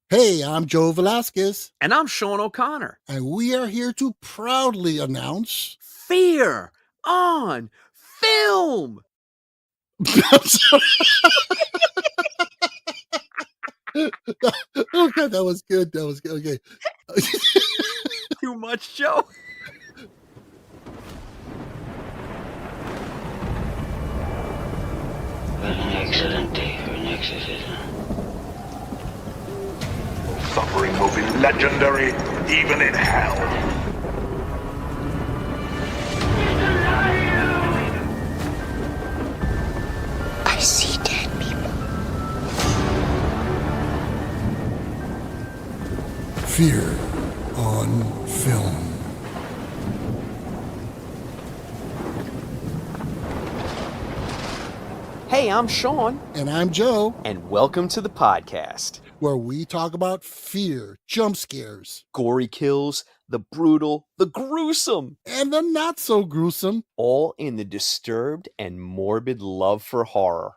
Hey, I'm Joe Velasquez, And I'm Sean O'Connor. and we are here to proudly announce. Fear on film. I'm sorry. Oh, God, that was good. That was good. Okay. Too much, Joe. What an excellent day for an exorcism. Suffering will be legendary, even in hell. I see dead people. Fear on film. Hey, I'm Sean, And I'm Joe, and welcome to the podcast. where we talk about fear, jump scares, Gory kills, the brutal, the gruesome, and the not so gruesome. all in the disturbed and morbid love for horror.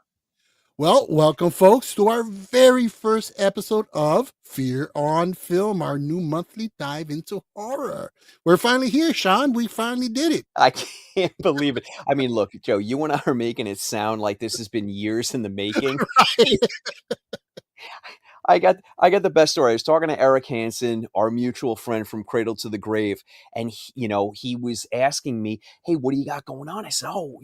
Well, welcome, folks, to our very first episode of Fear on Film, our new monthly dive into horror. We're finally here, Sean. We finally did it. I can't believe it. I mean, look, Joe, you and I are making it sound like this has been years in the making. I got the best story. I was talking to Eric Hansen, our mutual friend from Cradle to the Grave, and he was asking me, "Hey, what do you got going on?" I said, "Oh,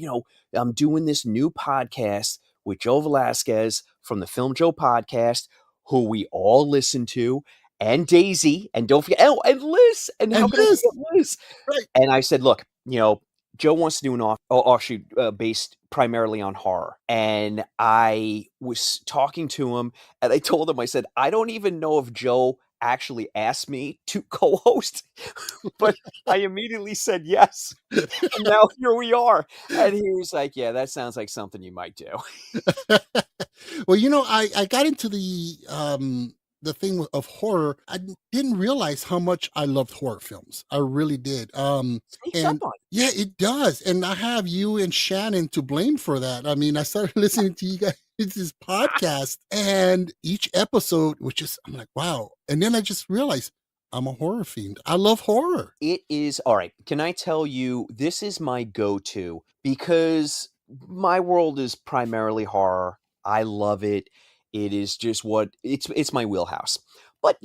I'm doing this new podcast with Joe Velasquez from the Film Joe podcast, who we all listen to, and Daisy, and don't forget, oh, and Liz, and how And could I this, forget Liz?" right. And I said, "Look, Joe wants to do an offshoot based primarily on horror." And I was talking to him, and I told him, I said, "I don't even know if Joe actually asked me to co-host, but I immediately said yes." And now here we are. And he was like, "Yeah, that sounds like something you might do." Well, I got into the thing of horror. I didn't realize how much I loved horror films. I really did. Sneaks up And on yeah, it does. And I have you and Shannon to blame for that. I mean, I started listening to you guys this podcast, and each episode, I'm like, wow. And then I just realized I'm a horror fiend. I love horror. It is all right. Can I tell you, this is my go-to because my world is primarily horror. I love it. It is just it's my wheelhouse. But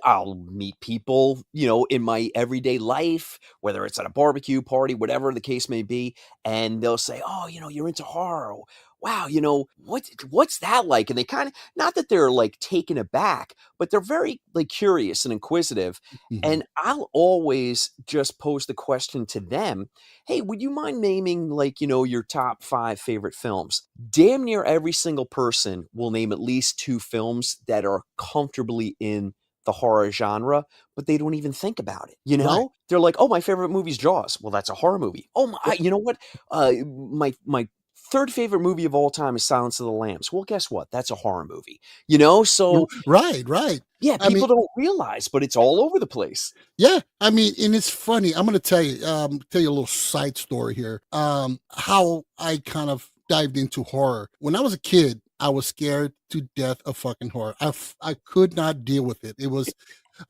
I'll meet people, in my everyday life, whether it's at a barbecue party, whatever the case may be, and they'll say, "Oh, you're into horror. Wow, what's that like?" And they kind of, not that they're like taken aback, but they're very like curious and inquisitive. Mhm. And I'll always just pose the question to them, "Hey, would you mind naming like, your top 5 favorite films?" Damn near every single person will name at least 2 films that are comfortably in the horror genre, but they don't even think about it, you Right. know? They're like, "Oh, my favorite movie's Jaws." Well, that's a horror movie. "Oh my, you know what? My third favorite movie of all time is Silence of the Lambs." Well, guess what? That's a horror movie. So Right, right. yeah, I mean, people don't realize, but it's all over the place. yeah, I mean, and it's funny. I'm gonna tell you a little side story here. How I kind of dived into horror. When I was a kid, I was scared to death of fucking horror. I could not deal with it. It was,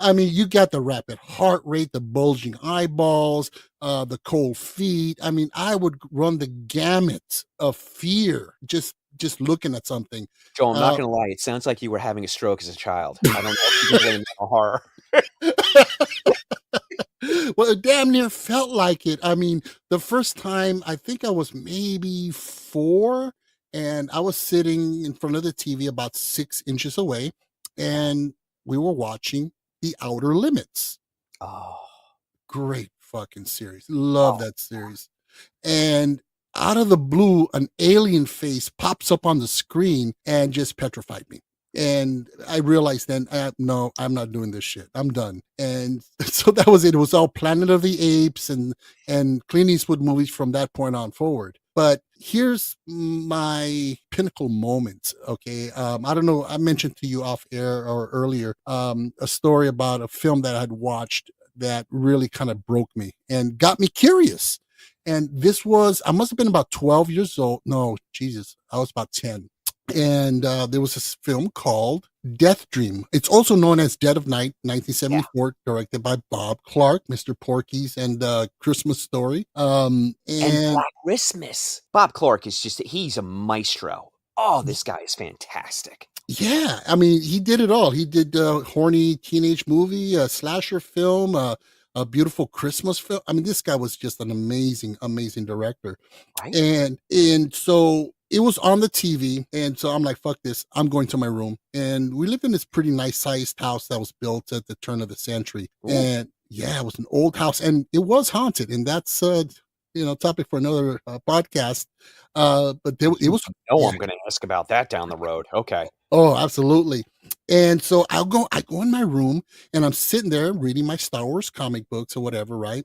I mean, you got the rapid heart rate, the bulging eyeballs, the cold feet. I mean, I would run the gamut of fear just looking at something. Joe, I'm not Uh, gonna lie, it sounds like you were having a stroke as a child. I don't know if you can blame that on horror. well, it damn near felt like it. I mean, the first time, I think I was maybe 4, and I was sitting in front of the TV about 6 inches away, and we were watching The Outer Limits. Oh, Great fucking series. Love oh, that series. And out of the blue, an alien face pops up on the screen and just petrified me. And I realized then, no, I'm not doing this shit. I'm done. And so that was it. It was all Planet of the Apes and Clint Eastwood movies from that point on forward. But here's my pinnacle moment. Okay, I don't know. I mentioned to you off air or earlier a story about a film that I had watched that really kind of broke me and got me curious. And this was, I must have been about 12 years old. No, Jesus, I was about 10. And there was this film called Death Dream. It's also known as Dead of Night, Yeah. 1974, directed by Bob Clark, Mr. Porky's, and Christmas Story. And And Black Christmas. Bob Clark is he's a maestro. Oh, this guy is fantastic. yeah, I mean, he did it all. He did a horny teenage movie, a slasher film, a beautiful Christmas film. I mean, this guy was just an amazing, amazing director. Right? And so it was on the TV, and so I'm like, fuck this, I'm going to my room. And we lived in this pretty nice sized house that was built at the turn of the century. Ooh. And yeah, it was an old house, and it was haunted, and that's topic for another podcast. But it was Oh, yeah. I'm going to ask about that down the road. Okay. Oh, absolutely. And so I go in my room, and I'm sitting there reading my Star Wars comic books or whatever, right?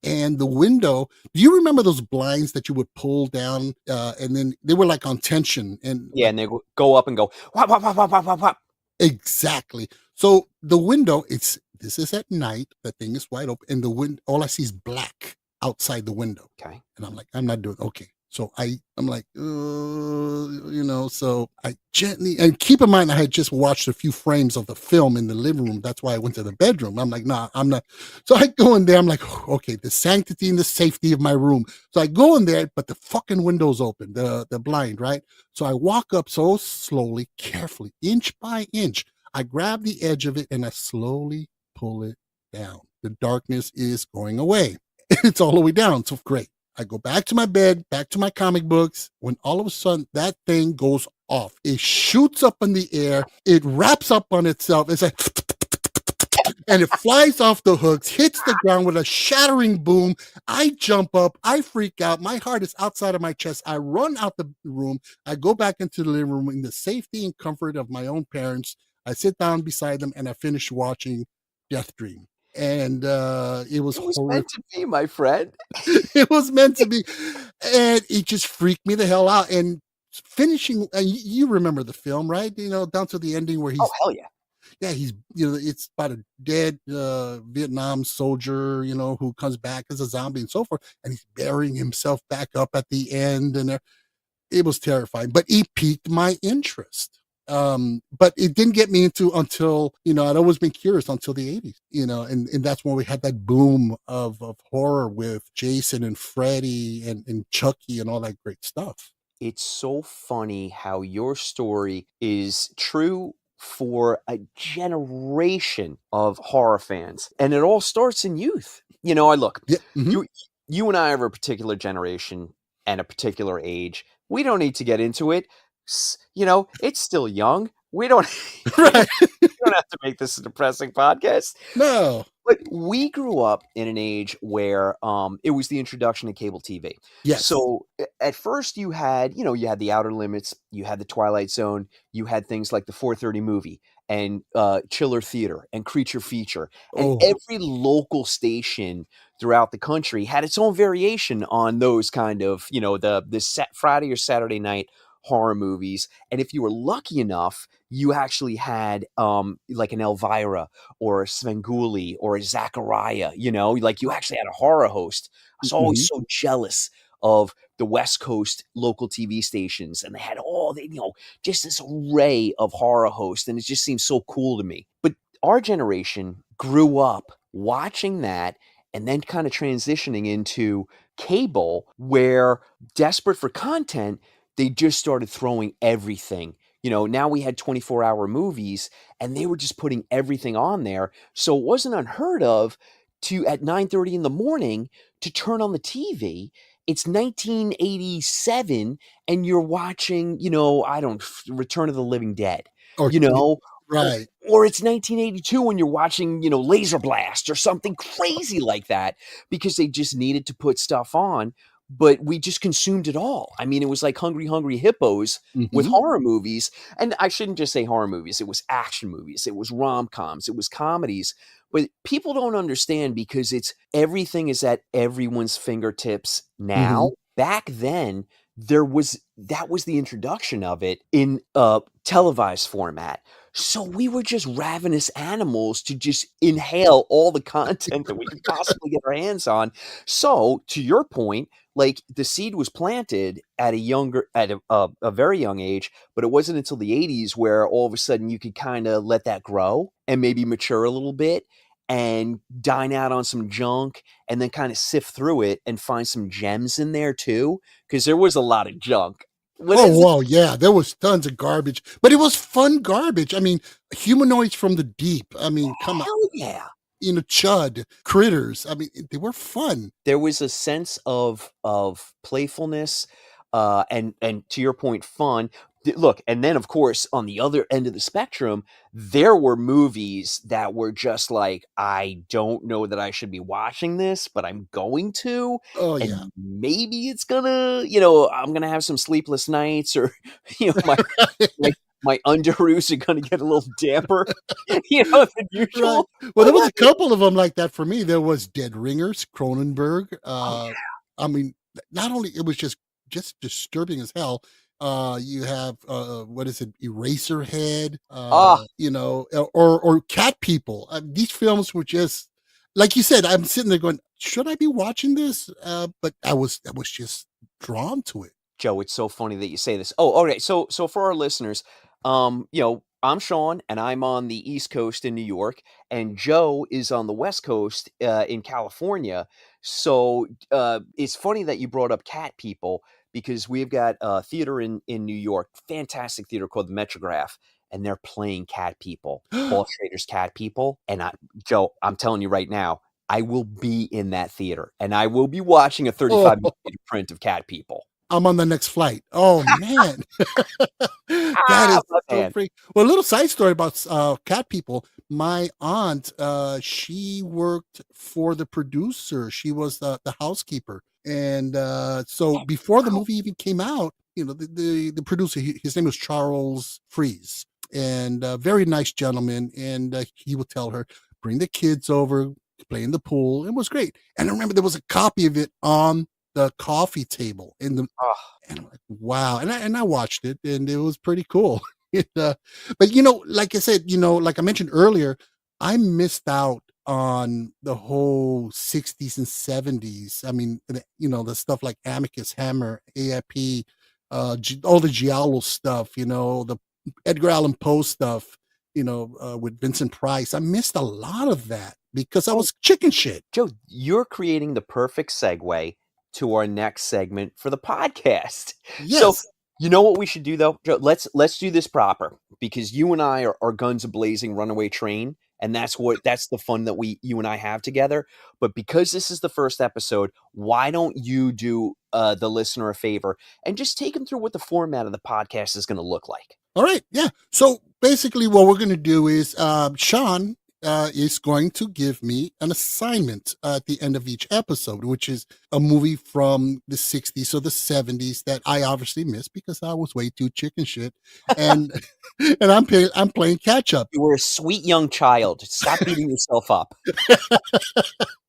And the window, do you remember those blinds that you would pull down, and then they were like on tension and Yeah, and they go up and go, whop, whop, whop, whop, whop, whop, whop. exactly. So the window, this is at night, the thing is wide open, and the wind, all I see is black outside the window. Okay. And I'm like, I'm not doing okay. So I'm like, so I gently, and keep in mind, I had just watched a few frames of the film in the living room. That's why I went to the bedroom. I'm like, nah, I'm not. So I go in there. I'm like, okay, the sanctity and the safety of my room. So I go in there, but the fucking window's open, the blind, right? So I walk up so slowly, carefully, inch by inch. I grab the edge of it and I slowly pull it down. The darkness is going away. It's all the way down. So great. I go back to my bed, back to my comic books, when all of a sudden that thing goes off. It shoots up in the air. It wraps up on itself. It's like, and it flies off the hooks, hits the ground with a shattering boom. I jump up. I freak out. My heart is outside of my chest. I run out the room. I go back into the living room in the safety and comfort of my own parents. I sit down beside them, and I finish watching Death Dream. And it was It was horrific. meant to be, my friend. It was meant to be, and it just freaked me the hell out. And finishing, and you remember the film, right? Down to the ending where he's Oh, hell yeah. he's it's about a dead Vietnam soldier, who comes back as a zombie and so forth, and he's burying himself back up at the end, and it was terrifying, but it piqued my interest. But it didn't get me into until, I'd always been curious until the 80s, and that's when we had that boom of horror with Jason and Freddy and Chucky and all that great stuff. It's so funny how your story is true for a generation of horror fans, and it all starts in youth. Look, Yeah. Mhm. you and I are a particular generation and a particular age. We don't need to get into it. It's still young. We don't Right. we don't have to make this a depressing podcast. No. But we grew up in an age where it was the introduction of cable TV. Yes. So at first you had the Outer Limits, you had the Twilight Zone, you had things like the 4:30 movie and Chiller Theater and Creature Feature. And Oh. every local station throughout the country had its own variation on those kind of, the Friday or Saturday night horror movies. And if you were lucky enough, you actually had like an Elvira or a Svengoolie or a Zachariah, like you actually had a horror host. I was always so jealous of the West Coast local TV stations, and they had just this array of horror hosts, and it just seems so cool to me. But our generation grew up watching that and then kind of transitioning into cable, where desperate for content, they just started throwing everything. Now we had 24-hour movies, and they were just putting everything on there. So it wasn't unheard of at 9:30 in the morning to turn on the TV. It's 1987, and you're watching, Return of the Living Dead, Or right. or it's 1982 when you're watching, Laser Blast or something crazy like that, because they just needed to put stuff on. But we just consumed it all. I mean, it was like Hungry Hungry Hippos with horror movies. And I shouldn't just say horror movies. It was action movies. It was rom-coms. It was comedies. But people don't understand, because everything is at everyone's fingertips now. Back then, that was the introduction of it in a televised format. So we were just ravenous animals to just inhale all the content that we could possibly get our hands on. So, to your point, like the seed was planted at a very young age, but it wasn't until the 80s where all of a sudden you could kind of let that grow and maybe mature a little bit and dine out on some junk and then kind of sift through it and find some gems in there too, because there was a lot of junk. What Oh, is it? wow. Yeah, there was tons of garbage, but it was fun garbage. I mean, humanoids from the deep. I mean, come on, Hell yeah. chud, critters. I mean, they were fun. There was a sense of playfulness, and to your point, fun. Look, and then of course on the other end of the spectrum, there were movies that were just like, I don't know that I should be watching this, but I'm going to, Oh, yeah. and maybe it's gonna, I'm gonna have some sleepless nights, or my underoos are gonna get a little damper, than Right. usual. Well, there But was a couple of them like that for me. There was Dead Ringers, Cronenberg. oh I mean, not only it was just disturbing as hell. You have what is it, Eraserhead? yeah. Or Cat People. These films were just like you said. I'm sitting there going, should I be watching this? But I was just drawn to it. Joe, it's so funny that you say this. Oh, okay. So for our listeners, I'm Sean, and I'm on the East Coast in New York, and Joe is on the West Coast in California. So it's funny that you brought up Cat People, because we've got a theater in New York, fantastic theater called the Metrograph, and they're playing Cat People, Paul Schrader's Cat People, and Joe, I'm telling you right now, I will be in that theater, and I will be watching a 35 Oh, millimeter print of Cat People. I'm on the next flight. Oh man, that Ah, is my so man. freak. Well, a little side story about Cat People. My aunt, she worked for the producer. She was the housekeeper, and so before the Wow. movie even came out, the producer, his name was Charles Fries, and very nice gentleman. And he would tell her, bring the kids over, play in the pool. It was great. And I remember there was a copy of it on the coffee table Oh, and I'm like, wow. And I watched it and it was pretty cool. It, but like I said, like I mentioned earlier, I missed out on the whole 60s and 70s. I mean, the stuff like Amicus Hammer, AIP, all the Giallo stuff, the Edgar Allan Poe stuff, with Vincent Price. I missed a lot of that because I oh, was chicken shit. Joe, you're creating the perfect segue to our next segment for the podcast. So, Yes. you know what we should do though, Joe? Let's do this proper, because you and I are guns a blazing runaway train, and that's the fun that you and I have together. But because this is the first episode, why don't you do the listener a favor and just take them through what the format of the podcast is going to look like? All right. Yeah. So basically, what we're going to do is Sean is going to give me an assignment at the end of each episode, which is a movie from the 60s or the 70s that I obviously missed because I was way too chicken shit. And and I'm playing catch up. You were a sweet young child. Stop beating yourself up.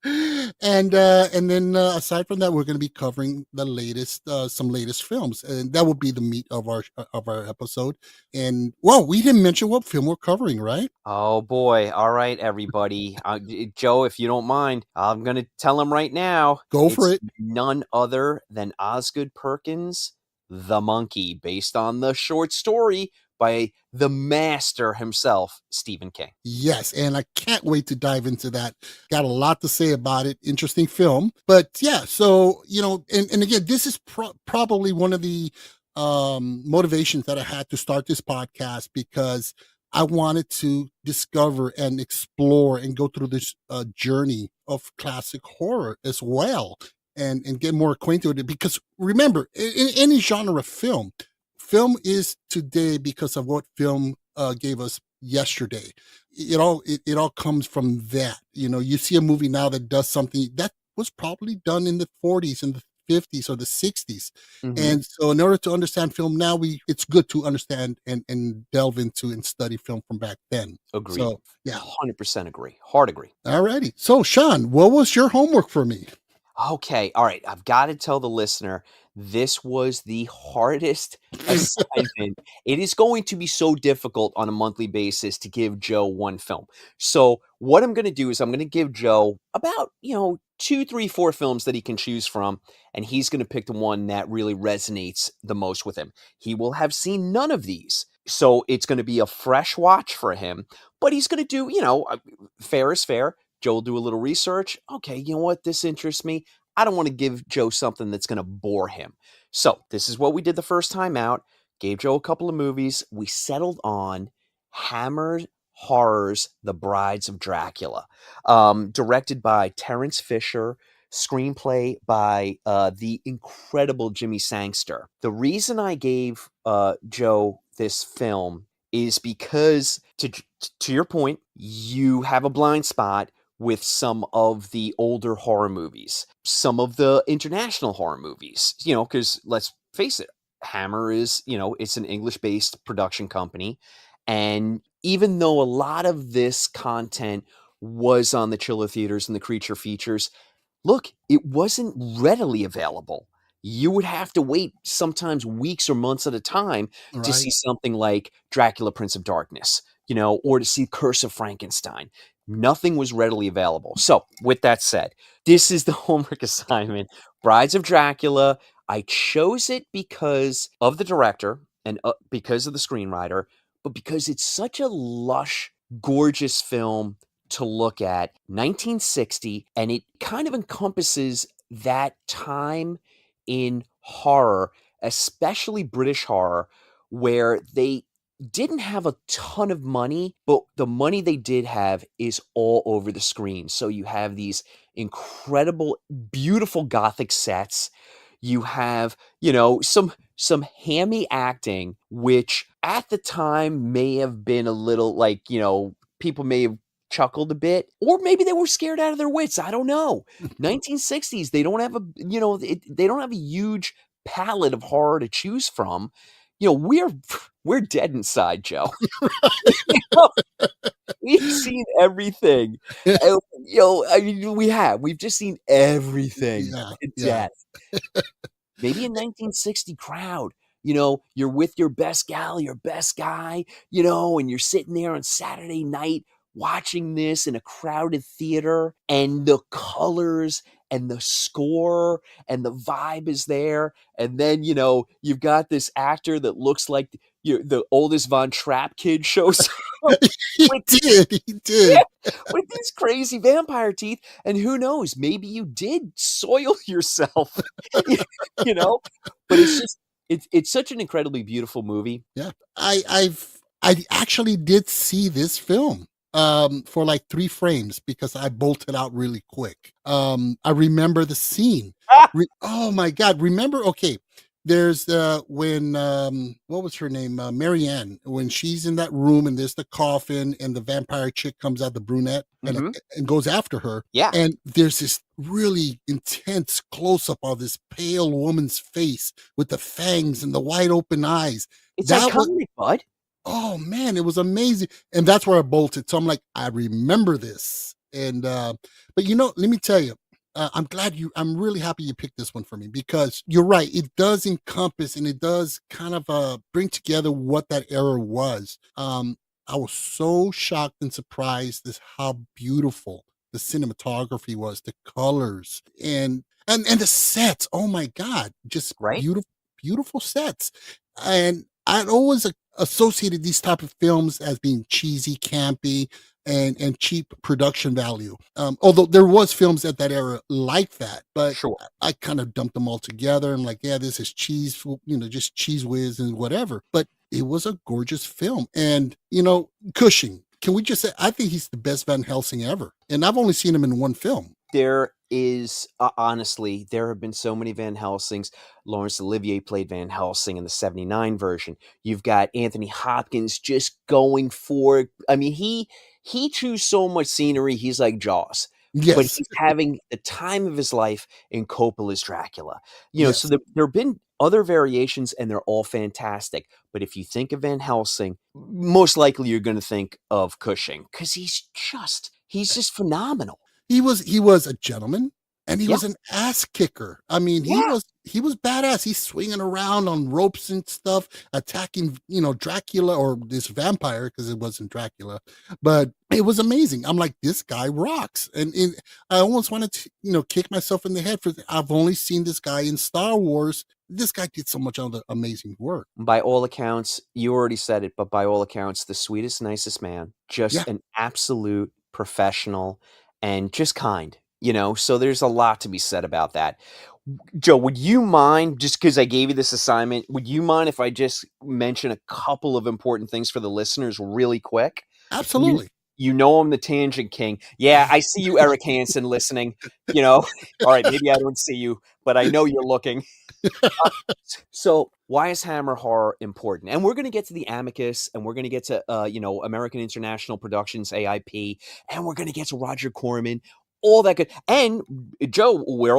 And then aside from that, we're going to be covering the latest some latest films, and that will be the meat of our episode. And well, we didn't mention what film we're covering, right? Oh boy. All right, everybody. Joe, if you don't mind, I'm going to tell him right now. Go for It's it. none other than Osgood Perkins' The Monkey, based on the short story by the master himself, Stephen King. Yes, and I can't wait to dive into that. Got a lot to say about it. Interesting film. But yeah, so, and again, this is probably one of the motivations that I had to start this podcast because I wanted to discover and explore and go through this journey of classic horror as well and get more acquainted with it. Because remember, in any genre of film is today because of what film gave us yesterday. It all comes from that. You see a movie now that does something that was probably done in the 40s and the 50s or the 60s. Mm-hmm. And so in order to understand film now, it's good to understand and delve into and study film from back then. Agreed. So yeah. 100% agree. Hard agree. All righty. So Sean, what was your homework for me? Okay. All right. I've got to tell the listener this was the hardest assignment. It is going to be so difficult on a monthly basis to give Joe one film. So what I'm going to do is I'm going to give Joe about, 2, 3, 4 films that he can choose from, and he's going to pick the one that really resonates the most with him. He will have seen none of these. So it's going to be a fresh watch for him, but he's going to do, fair is fair. Joe will do a little research. Okay, you know what? This interests me. I don't want to give Joe something that's going to bore him. So this is what we did the first time out. Gave Joe a couple of movies. We settled on Hammer Horrors, The Brides of Dracula, directed by Terence Fisher, screenplay by the incredible Jimmy Sangster. The reason I gave Joe this film is because, to your point, you have a blind spot with some of the older horror movies, some of the international horror movies, because let's face it, Hammer is, it's an English-based production company. And even though a lot of this content was on the Chiller Theaters and the Creature Features, look, it wasn't readily available. You would have to wait sometimes weeks or months at a time to see Right. something like Dracula, Prince of Darkness, or to see Curse of Frankenstein. Nothing was readily available. So, with that said, this is the homework assignment. Brides of Dracula. I chose it because of the director and because of the screenwriter, but because it's such a lush, gorgeous film to look at. 1960, and it kind of encompasses that time in horror, especially British horror, where they didn't have a ton of money, but the money they did have is all over the screen. So you have these incredible, beautiful Gothic sets. You have, some hammy acting, which at the time may have been a little like, people may have chuckled a bit, or maybe they were scared out of their wits. I don't know. 1960s, they don't have they don't have a huge palette of horror to choose from. We're dead inside, Joe. We've seen everything. We've just seen everything Yeah, to yeah. death. Maybe a 1960 crowd, you're with your best gal, your best guy, and you're sitting there on Saturday night watching this in a crowded theater, and the colors and the score and the vibe is there. And then, you've got this actor that looks like the oldest Von Trapp kid shows up He with did. He yeah, did. with these crazy vampire teeth, and who knows, maybe you did soil yourself, you know? But it's such an incredibly beautiful movie. Yeah. I actually did see this film for like 3 frames because I bolted out really quick. I remember the scene. Ah! Oh my god, remember, okay, there's when what was her name? Marianne, when she's in that room and there's the coffin and the vampire chick comes out, the brunette, Mhm. and goes after her. Yeah. And there's this really intense close up of this pale woman's face with the fangs and the wide open eyes. It's That was, iconic, bud. oh man, it was amazing. And that's where I bolted. So I'm like, I remember this. And but let me tell you, I'm really happy you picked this one for me because you're right. It does encompass and it does kind of bring together what that era was. I was so shocked and surprised as how beautiful the cinematography was, the colors and the sets. Oh my God, just Right? beautiful, beautiful sets. And I'd always associated these type of films as being cheesy, campy, and cheap production value. Although there was films at that era like that, but Sure. I kind of dumped them all together. I'm like, yeah, this is cheese, just cheese whiz and whatever. But it was a gorgeous film. And, Cushing, can we just say, I think he's the best Van Helsing ever. And I've only seen him in one film. There is honestly, there have been so many Van Helsings. Laurence Olivier played Van Helsing in the 79 version. You've got Anthony Hopkins just going for it. I mean, he chews so much scenery, he's like Jaws. But Yes, he's having the time of his life in Coppola's Dracula. So yes. there have been other variations, and they're all fantastic. But if you think of Van Helsing, most likely you're going to think of Cushing because he's just phenomenal. He was a gentleman, and he Yeah. was an ass kicker. I mean, Yeah. he was badass. He's swinging around on ropes and stuff, attacking, Dracula or this vampire because it wasn't Dracula, but it was amazing. I'm like, this guy rocks, and I almost wanted to, kick myself in the head for. I've only seen this guy in Star Wars. This guy did so much other amazing work. By all accounts, you already said it, but by all accounts, the sweetest, nicest man, just Yeah, an absolute professional and just kind, so there's a lot to be said about that. Joe, would you mind, just because I gave you this assignment, would you mind if I just mention a couple of important things for the listeners really quick? You absolutely. you know I'm the tangent king. Yeah, I see you, Eric Hansen, listening. All right, maybe I don't see you, but I know you're looking. So why is Hammer horror important? And we're going to get to the Amicus, and we're going to get to American International Productions AIP, and we're going to get to Roger Corman, all that good. And Joe, we're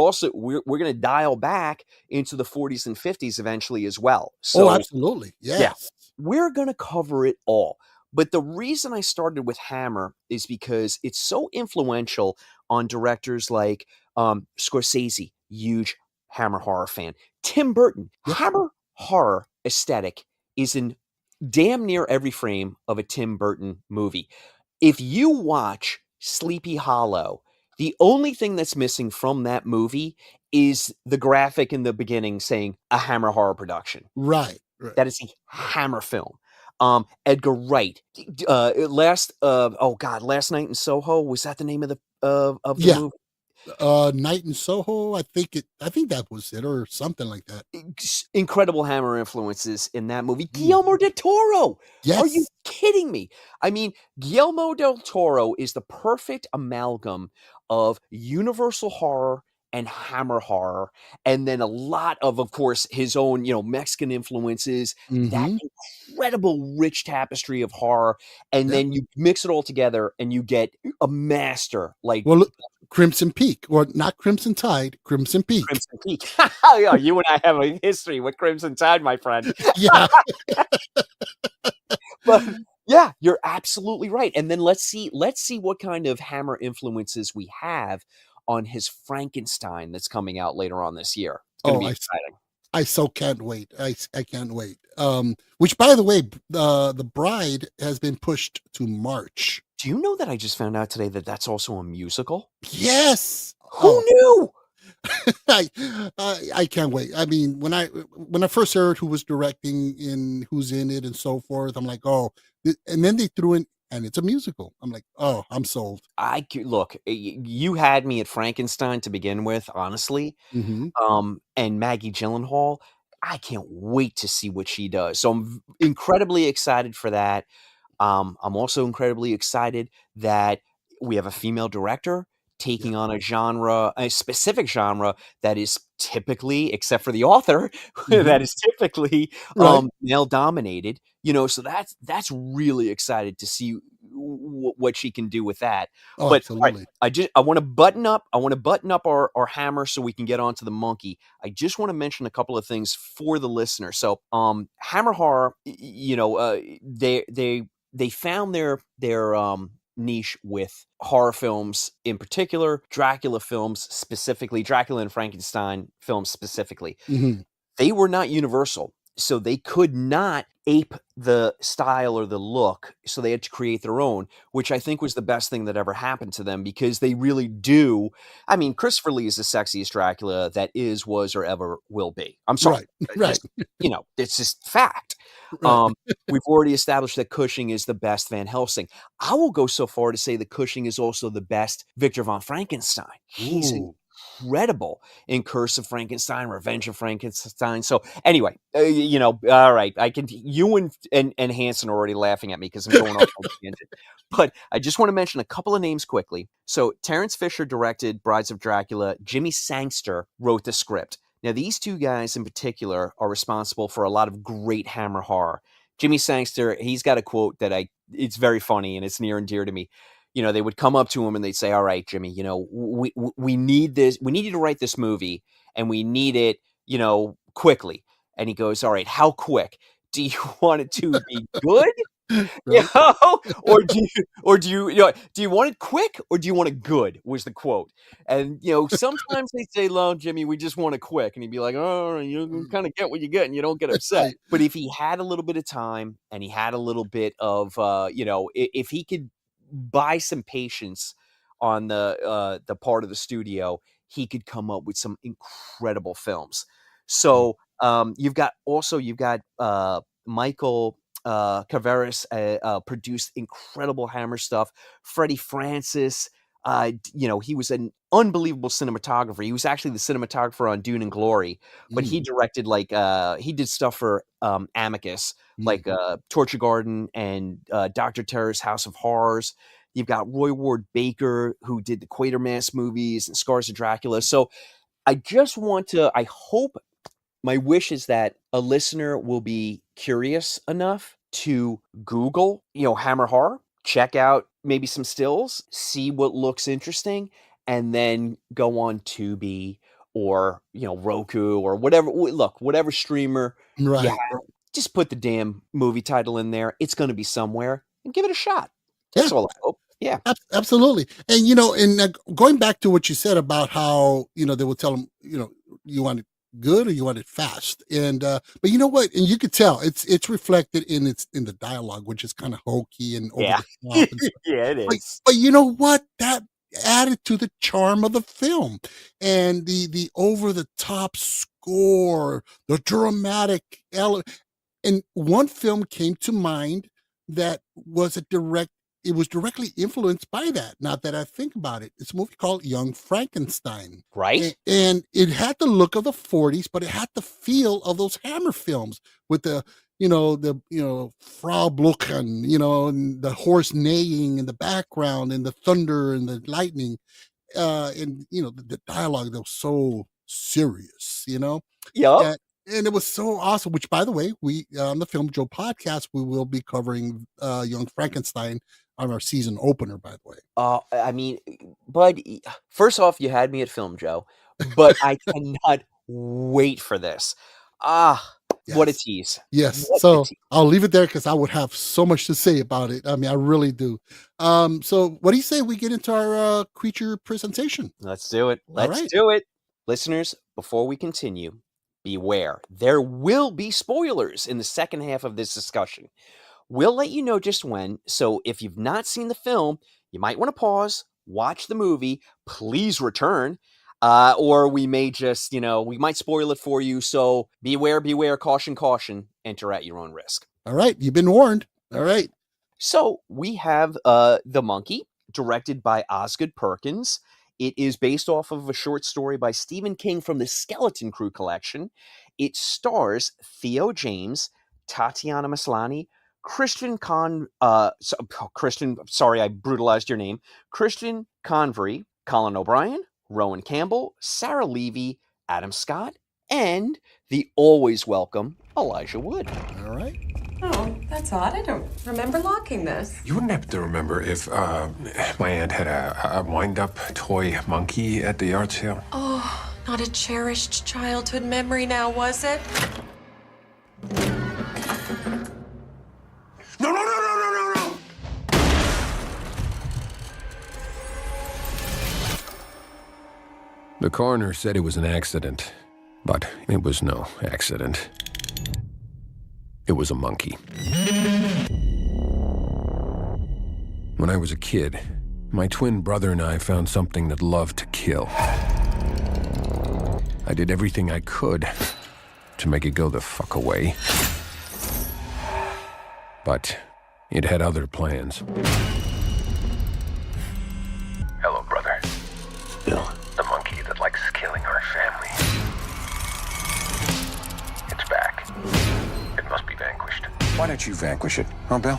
going to dial back into the 40s and 50s eventually as well. Oh, So absolutely. yeah, Yes. we're going to cover it all. But the reason I started with Hammer is because it's so influential on directors like Scorsese, huge Hammer horror fan. Tim Burton, Yeah. Hammer horror aesthetic is in damn near every frame of a Tim Burton movie. If you watch Sleepy Hollow, the only thing that's missing from that movie is the graphic in the beginning saying a Hammer horror production. Right. Right. That is a Hammer film. Edgar Wright. Last Night in Soho, was that the name of the Yeah. movie? Night in Soho. I think that was it, or something like that. Incredible Hammer influences in that movie. Guillermo del Toro. Are you Yes. kidding me? I mean, Guillermo del Toro is the perfect amalgam of Universal horror and Hammer horror, and then a lot of course, his own, Mexican influences, that Hmm. incredible rich tapestry of horror, and Yeah. then you mix it all together and you get a master like Well, look, Crimson Peak, or not Crimson Tide, Crimson Peak. Crimson Peak. Yeah, you and I have a history with Crimson Tide, my friend. Yeah. But yeah, you're absolutely right. And then let's see what kind of Hammer influences we have on his Frankenstein that's coming out later on this year. It's going to Oh, be I exciting. I so can't wait. I can't wait. Which, by the way, the Bride has been pushed to March. Do you know that I just found out today that that's also a musical? Yes. Who Oh, knew? I can't wait. I mean, when I first heard who was directing and who's in it and so forth, I'm like, oh, and then they threw in, and it's a musical. I'm like, oh, I'm sold. Look, you had me at Frankenstein to begin with, honestly. Hmm. And Maggie Gyllenhaal, I can't wait to see what she does. So I'm incredibly excited for that. I'm also incredibly excited that we have a female director taking on a specific genre that is typically, except for the author, Hmm. that is typically Right. male dominated. So that's really excited to see what she can do with that. Oh, But all right, absolutely. I want to button up our Hammer so we can get on to the Monkey. I just want to mention a couple of things for the listener. So Hammer horror, they found their niche with horror films, in particular Dracula films, specifically Dracula and Frankenstein films specifically. Hmm. They were not Universal, so they could not ape the style or the look, so they had to create their own, which I think was the best thing that ever happened to them, because they really do. I mean, Christopher Lee is the sexiest Dracula that is, was, or ever will be. I'm sorry. Right. Right. It's just fact. Right. We've already established that Cushing is the best Van Helsing. I will go so far to say that Cushing is also the best Victor von Frankenstein. He's Ooh. incredible in Curse of Frankenstein, Revenge of Frankenstein. So anyway, all right, you and Hanson are already laughing at me because I'm going off on a tangent. But I just want to mention a couple of names quickly. So Terrence Fisher directed Brides of Dracula. Jimmy Sangster wrote the script. Now, these two guys in particular are responsible for a lot of great Hammer horror. Jimmy Sangster, he's got a quote that it's very funny and it's near and dear to me. They would come up to him and they'd say, all right, Jimmy, we need this. We need you to write this movie, and we need it, quickly. And he goes, all right, how quick? Do you want it to be good, You Right? know? Or do you want it quick or do you want it good? Was the quote. And sometimes they say, "No, Jimmy, we just want it quick." And he'd be like, "Oh, you Mm, kind of get what you get and you don't get upset." right. But if he had a little bit of time and he had a little bit of if he could buy some patience on the part of the studio, he could come up with some incredible films. Mm, So you've got Michael Caveris produced incredible Hammer stuff. Freddie Francis, he was an unbelievable cinematographer. He was actually the cinematographer on Dune and Glory, but he mm, directed he did stuff for Amicus, mm. like Torture Garden and Doctor Terror's House of Horrors. You've got Roy Ward Baker, who did the Quatermass movies and Scars of Dracula. So I hope my wish is that a listener will be curious enough to Google, Hammer Horror, check out maybe some stills, see what looks interesting, and then go on Tubi or, Roku or whatever. Look, whatever streamer you Right. have, just put the damn movie title in there. It's going to be somewhere and give it a shot. Yeah. That's all I hope. Yeah. Absolutely. And, going back to what you said about how, they will tell them, you want it good or you want it fast. And, but you know what? And you could tell it's reflected in the dialogue, which is kind of hokey and over Yeah. the top and stuff. Yeah, it But, is. but you know what? That added to the charm of the film and the over the top score, the dramatic element. And one film came to mind that was it was directly influenced by that, now that I think about it. It's a movie called Young Frankenstein, Right? and it had the look of the '40s, but it had the feel of those Hammer films with Frau Bluchen, and the horse neighing in the background and the thunder and the lightning, and, the dialogue that was so serious, Yup. and and it was so awesome, which, by the way, we on the Film Joe podcast, we will be covering, Young Frankenstein on our season opener, by the way. I mean, bud, first off, you had me at Film Joe, but I cannot wait for this. Ah, what a Yes. tease. Yes. What a So, tease. I'll leave it there because I would have so much to say about it. I mean, I really do. So what do you say we get into our, creature presentation? Let's do it. Let's Alright. do it. Listeners, before we continue, beware. There will be spoilers in the second half of this discussion. We'll let you know just when. So if you've not seen the film, you might want to pause, watch the movie, please return. Or we may just, we might spoil it for you. So beware, beware, caution, caution, enter at your own risk. Alright, you've been warned. Alright. So we have The Monkey, directed by Osgood Perkins. It is based off of a short story by Stephen King from the Skeleton Crew collection. It stars Theo James, Tatiana Maslany, Christian, sorry, I brutalized your name, Christian Convery, Colin O'Brien, Rowan Campbell, Sarah Levy, Adam Scott, and the always welcome Elijah Wood. Alright. Oh, that's odd. I don't remember locking this. You wouldn't happen to remember if my aunt had a wind-up toy monkey at the yard sale? Oh, not a cherished childhood memory now, was it? No, no, no, no, no, no, no! The coroner said it was an accident, but it was no accident. It was a monkey. When I was a kid, my twin brother and I found something that loved to kill. I did everything I could to make it go the fuck away. But it had other plans. Hello, brother. Bill. The monkey that likes killing our family. It's back. It must be vanquished. Why don't you vanquish it, huh, Bill?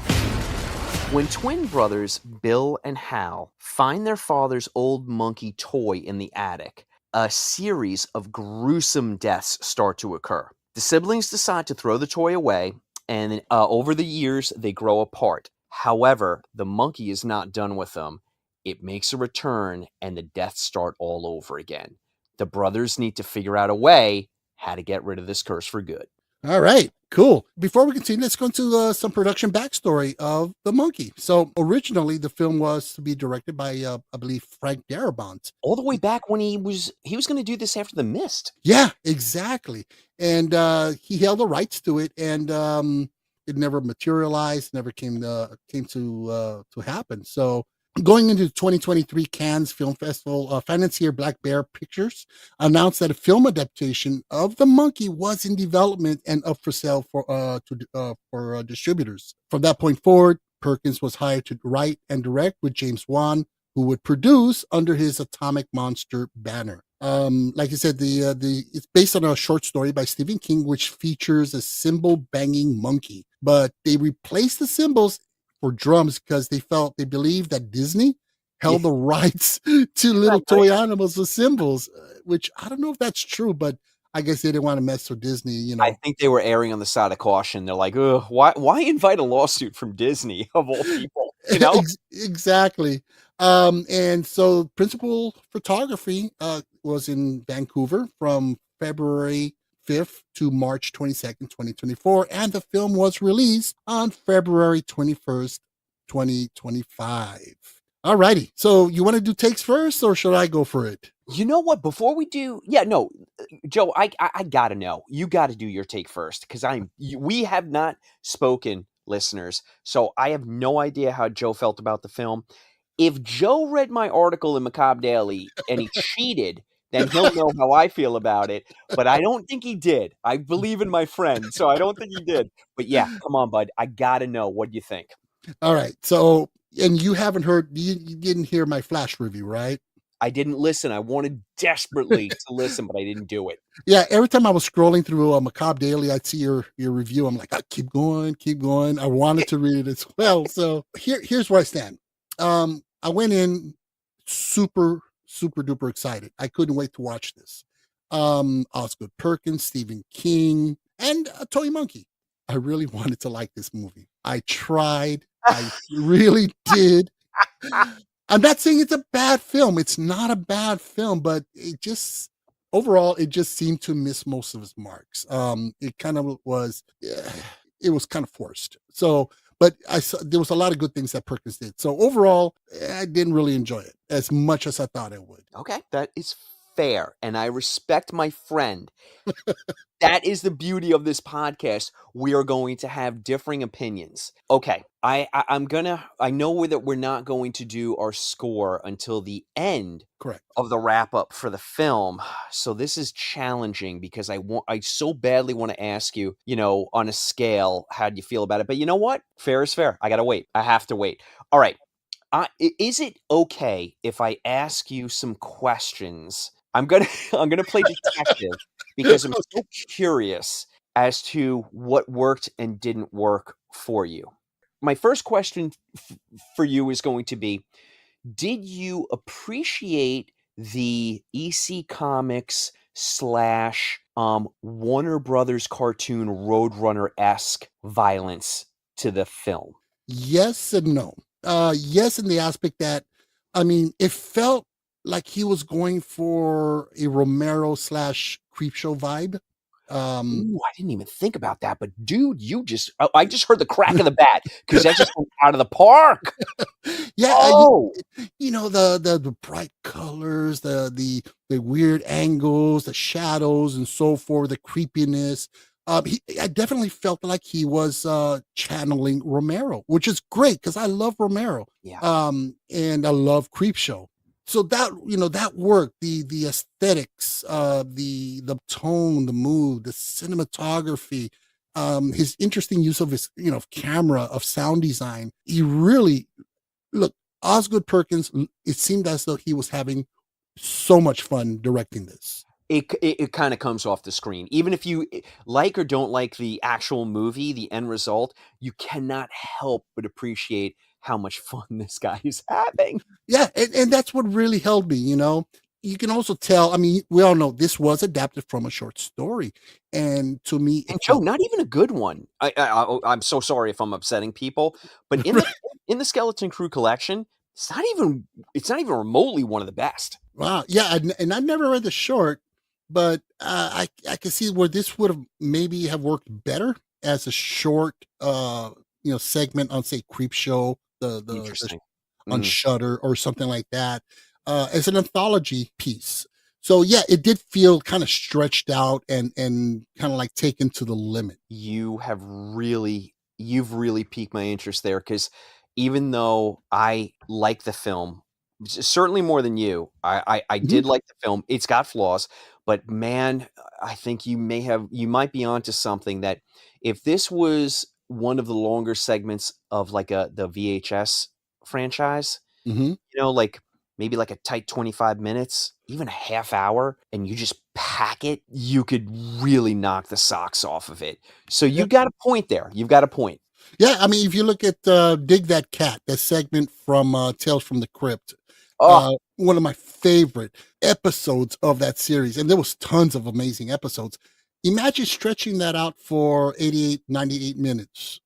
When twin brothers Bill and Hal find their father's old monkey toy in the attic, a series of gruesome deaths start to occur. The siblings decide to throw the toy away, and over the years, they grow apart. However, the monkey is not done with them. It makes a return, and the deaths start all over again. The brothers need to figure out a way how to get rid of this curse for good. All right, cool. Before we continue, let's go into some production backstory of The Monkey. So originally, the film was to be directed by, I believe, Frank Darabont. All the way back when he was going to do this after The Mist. Yeah, exactly. And he held the rights to it, and it never materialized, never came to happen. So going into the 2023 Cannes Film Festival, financier Black Bear Pictures announced that a film adaptation of The Monkey was in development and up for sale for distributors. From that point forward, Perkins was hired to write and direct with James Wan, who would produce under his Atomic Monster banner. Like I said, it's based on a short story by Stephen King, which features a cymbal banging monkey. But they replaced the cymbals for drums because they believed that Disney held the rights to little toy animals with cymbals, which I don't know if that's true, but I guess they didn't want to mess with Disney, you know. I think they were erring on the side of caution. They're like, ugh, why invite a lawsuit from Disney of all people? You know? Exactly. And so principal photography was in Vancouver from February 5th to March 22nd, 2024. And the film was released on February 21st, 2025. All righty. So you want to do takes first, or should I go for it? You know what? Before we do, Joe, I gotta know. You got to do your take first because we have not spoken, listeners. So I have no idea how Joe felt about the film. If Joe read my article in Macabre Daily and he cheated, then he'll know how I feel about it. But I don't think he did. I believe in my friend, so I don't think he did. But yeah, come on, bud. I gotta know. What do you think? All right. So, and you didn't hear my flash review, right? I didn't listen. I wanted desperately to listen, but I didn't do it. Yeah, every time I was scrolling through Macabre Daily, I'd see your review. I'm like, keep going. I wanted to read it as well. So here's where I stand. I went in super, super duper excited. I couldn't wait to watch this. Osgood Perkins, Stephen King, and Toy Monkey. I really wanted to like this movie. I tried. I really did. I'm not saying it's a bad film. It's not a bad film, but overall, it just seemed to miss most of its marks. It kind of was, it was kind of forced. So, but there was a lot of good things that Perkins did. So overall, I didn't really enjoy it as much as I thought I would. Okay, that is fair, and I respect my friend. That is the beauty of this podcast. We are going to have differing opinions. Okay, I know that we're not going to do our score until the end Correct. of the wrap up for the film. So this is challenging because I so badly want to ask you, on a scale, how do you feel about it? But you know what? Fair is fair. I got to wait. I have to wait. All right. Is it okay if I ask you some questions? I'm gonna play detective because I'm so curious as to what worked and didn't work for you. My first question for you is going to be: did you appreciate the EC Comics / Warner Brothers cartoon Roadrunner-esque violence to the film? Yes and no. Yes, in the aspect that, it felt like he was going for a Romero / Creepshow vibe. Ooh, I didn't even think about that, but dude, I just heard the crack of the bat because that just went out of the park. Yeah, Oh, the bright colors, the weird angles, the shadows, and so forth, the creepiness. I definitely felt like he was channeling Romero, which is great because I love Romero. yeah. And I love Creepshow. So that worked. The aesthetics, the tone, the mood, the cinematography, his interesting use of his camera, of sound design. He really Osgood Perkins. It seemed as though he was having so much fun directing this. It kind of comes off the screen. Even if you like or don't like the actual movie, the end result, you cannot help but appreciate how much fun this guy is having. Yeah, and that's what really held me. You can also tell. We all know this was adapted from a short story, and to me, And Joe, not even a good one. I'm so sorry if I'm upsetting people, but in the Skeleton Crew collection, it's not even remotely one of the best. wow, yeah, and I never read the short. but I can see where this would have maybe have worked better as a short segment on, say, Creep Show, the Interesting. on Mm. Shudder or something like that, as an anthology piece. So yeah, it did feel kind of stretched out and kind of like taken to the limit. You've really piqued my interest there, because even though I like the film, certainly more than you, I Mhm. did like the film. It's got flaws, but man, I think you might be onto something. That if this was one of the longer segments of like the VHS franchise, Mhm. like maybe like a tight 25 minutes, even a half hour, and you just pack it, you could really knock the socks off of it. So Yeah. you got a point there. You've got a point. Yeah, I mean, if you look at, Dig That Cat, that segment from, Tales from the Crypt, Oh, one of my favorite episodes of that series, and there was tons of amazing episodes. Imagine stretching that out for 88, 98 minutes.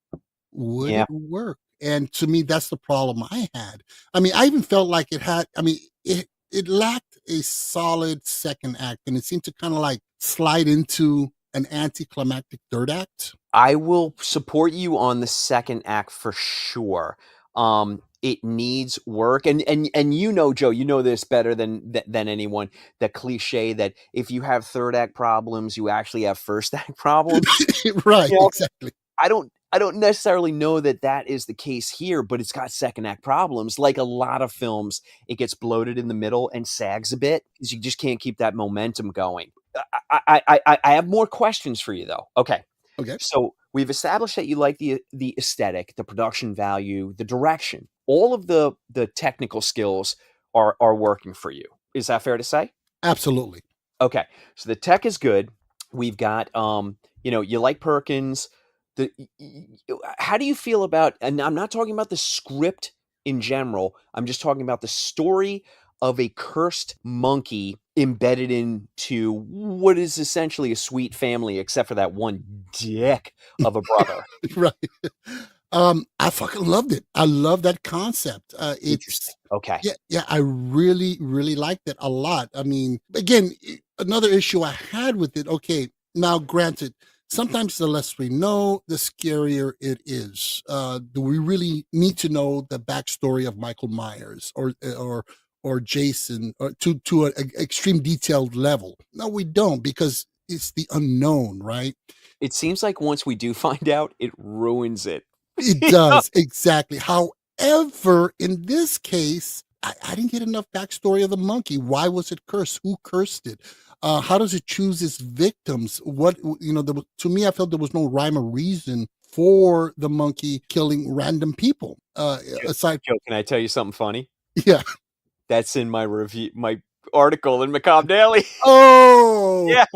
Would yeah. it work? And to me, that's the problem I had. I mean, I even felt like it lacked a solid second act, and it seemed to kinda, like, slide into an anticlimactic third act. I will support you on the second act for sure. It needs work, and Joe, you know this better than anyone. The cliche that if you have third act problems, you actually have first act problems. Right, You know, exactly. I don't necessarily know that that is the case here, but it's got second act problems. Like a lot of films, it gets bloated in the middle and sags a bit because you just can't keep that momentum going. I have more questions for you though. Okay, Okay. so we've established that you like the aesthetic, the production value, the direction. All of the technical skills are working for you. Is that fair to say? Absolutely. Okay, so the tech is good. We've got, you like Perkins. How do you feel about? And I'm not talking about the script in general. I'm just talking about the story of a cursed monkey embedded into what is essentially a sweet family, except for that one dick of a brother. Right. I fucking loved it. I love that concept. Interesting. Okay. Yeah, I really, really liked it a lot. I mean, again, another issue I had with it. Okay, now granted, sometimes the less we know, the scarier it is. Do we really need to know the backstory of Michael Myers or Jason, or to an extreme detailed level? No, we don't, because it's the unknown, right? It seems like once we do find out, it ruins it. It Yeah. does, exactly. However, in this case, I didn't get enough backstory of the monkey. Why was it cursed? Who cursed it? How does it choose its victims? To me, I felt there was no rhyme or reason for the monkey killing random people. Joe, Aside, Joe, can I tell you something funny? yeah. That's in my review, my article in Macabre Daily. Oh, Yeah.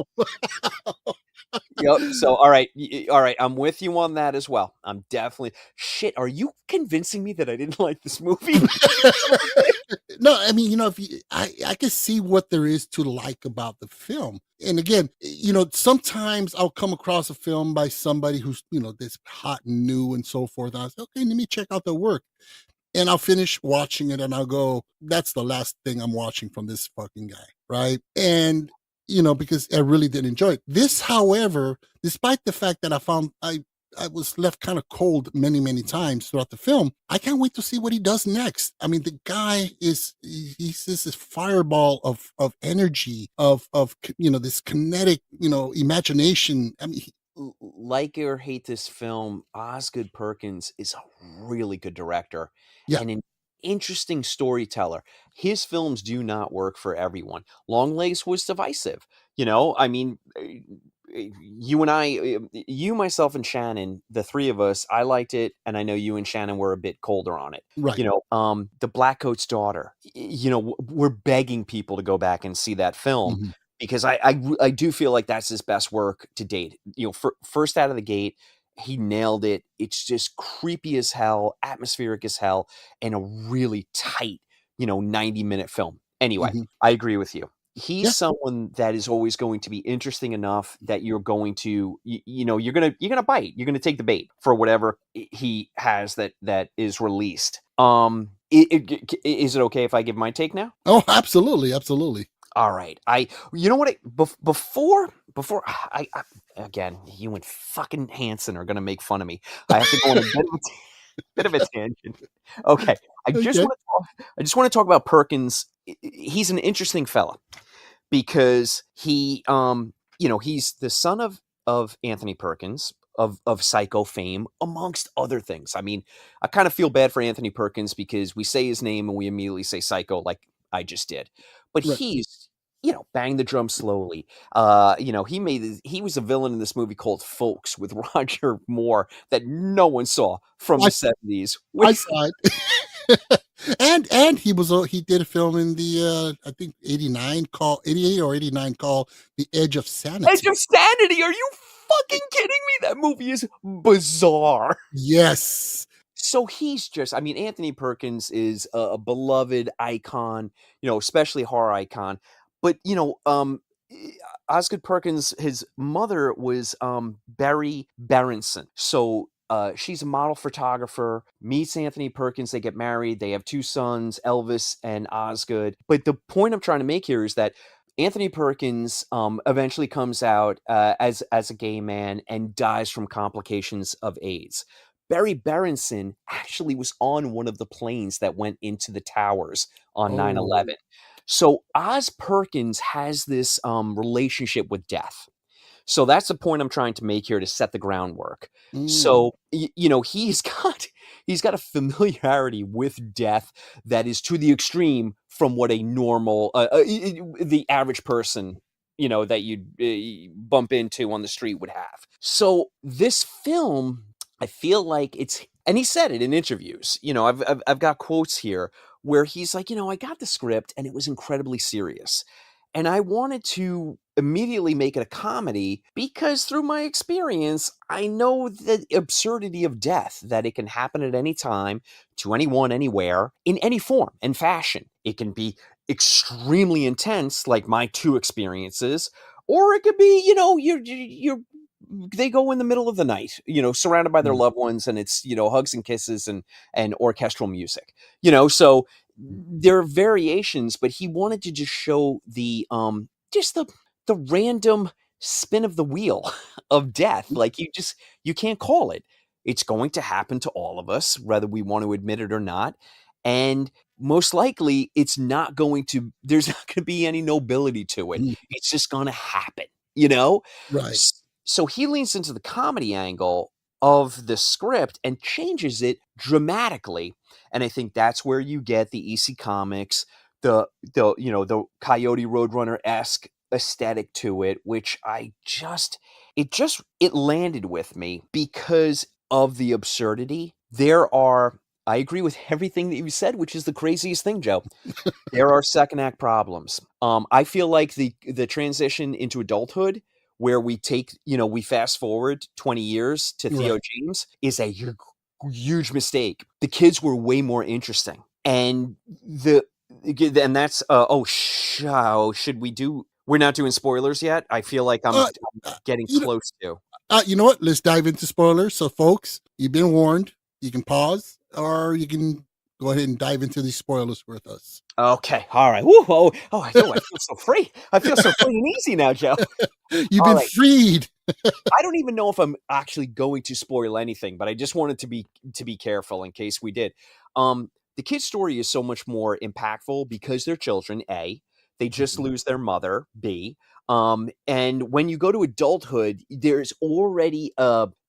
Yep. So, all right. I'm with you on that as well. I'm definitely. Shit. Are you convincing me that I didn't like this movie? no, I mean, if I can see what there is to like about the film. And again, sometimes I'll come across a film by somebody who's, this hot and new and so forth. And I say, okay, let me check out their work. And I'll finish watching it and I'll go, that's the last thing I'm watching from this fucking guy. Right. And, because I really did enjoy it. This, however, despite the fact that I was left kind of cold many, many times throughout the film, I can't wait to see what he does next. I mean, the guy he's this fireball of energy, this kinetic, imagination. I mean, Like or hate this film, Osgood Perkins is a really good director yeah, and an interesting storyteller. His films do not work for everyone. Longlegs was divisive. I mean, you and you, myself, and Shannon, the three of us, I liked it, and I know you and Shannon were a bit colder on it. right. The Blackcoat's Daughter. We're begging people to go back and see that film Mhm. because I do feel like that's his best work to date. First out of the gate, he nailed it. It's just creepy as hell, atmospheric as hell, and a really tight, 90-minute film. Anyway, Mhm. I agree with you. He's Yeah, someone that is always going to be interesting enough that you're going to, you're gonna bite. You're gonna take the bait for whatever he has that is released. Is it okay if I give my take now? oh, absolutely, absolutely. All right. You know what? Before I again, you and fucking Hanson are gonna make fun of me. I have to go on a bit of a tangent. Okay. Okay. I just want to talk about Perkins. He's an interesting fella because he's the son of Anthony Perkins of Psycho fame, amongst other things. I mean, I kind of feel bad for Anthony Perkins because we say his name and we immediately say Psycho, like I just did. But Right. he's bang the drum slowly. He was a villain in this movie called Folks with Roger Moore that no one saw from I the 70s. I saw it. And he did a film in the I think 89 call 88 or 89 called The Edge of Sanity. Edge of Sanity. Are you fucking kidding me? That movie is bizarre. Yes. So I mean, Anthony Perkins is a beloved icon, especially horror icon. But, Osgood Perkins, his mother was Barry Berenson. So she's a model photographer, meets Anthony Perkins. They get married. They have two sons, Elvis and Osgood. But the point I'm trying to make here is that Anthony Perkins eventually comes out as a gay man and dies from complications of AIDS. Barry Berenson actually was on one of the planes that went into the towers on 9/11. So Oz Perkins has this relationship with death. So that's the point I'm trying to make here to set the groundwork. So he's got a familiarity with death that is to the extreme from what a normal the average person that you'd bump into on the street would have. So this film, I feel like and he said it in interviews. I've got quotes here where he's like, I got the script and it was incredibly serious. And I wanted to immediately make it a comedy because through my experience, I know the absurdity of death, that it can happen at any time, to anyone, anywhere, in any form and fashion. It can be extremely intense, like my two experiences, or it could be, they go in the middle of the night, surrounded by their loved ones, and it's, hugs and kisses and orchestral music, so there are variations, but he wanted to just show the random spin of the wheel of death. Like you can't call it. It's going to happen to all of us, whether we want to admit it or not. And most likely there's not going to be any nobility to it. It's just going to happen, Right. So he leans into the comedy angle of the script and changes it dramatically. And I think that's where you get the EC Comics, the Coyote Roadrunner-esque aesthetic to it, which it landed with me because of the absurdity. I agree with everything that you said, which is the craziest thing, Joe. There are second act problems. I feel like the transition into adulthood, where we fast forward 20 years to Theo James, is a huge mistake. The kids were way more interesting. And that's should we do? We're not doing spoilers yet. I feel like I'm getting close to. You know what? Let's dive into spoilers. So, folks, you've been warned. You can pause, or you can go ahead and dive into these spoilers with us. Okay. All right. Woo, I feel so free. I feel so free and easy now, Joe. You've been freed. I don't even know if I'm actually going to spoil anything, but I just wanted to be careful in case we did. The kid's story is so much more impactful because they're children, A. They just lose their mother, B. And when you go to adulthood, there's already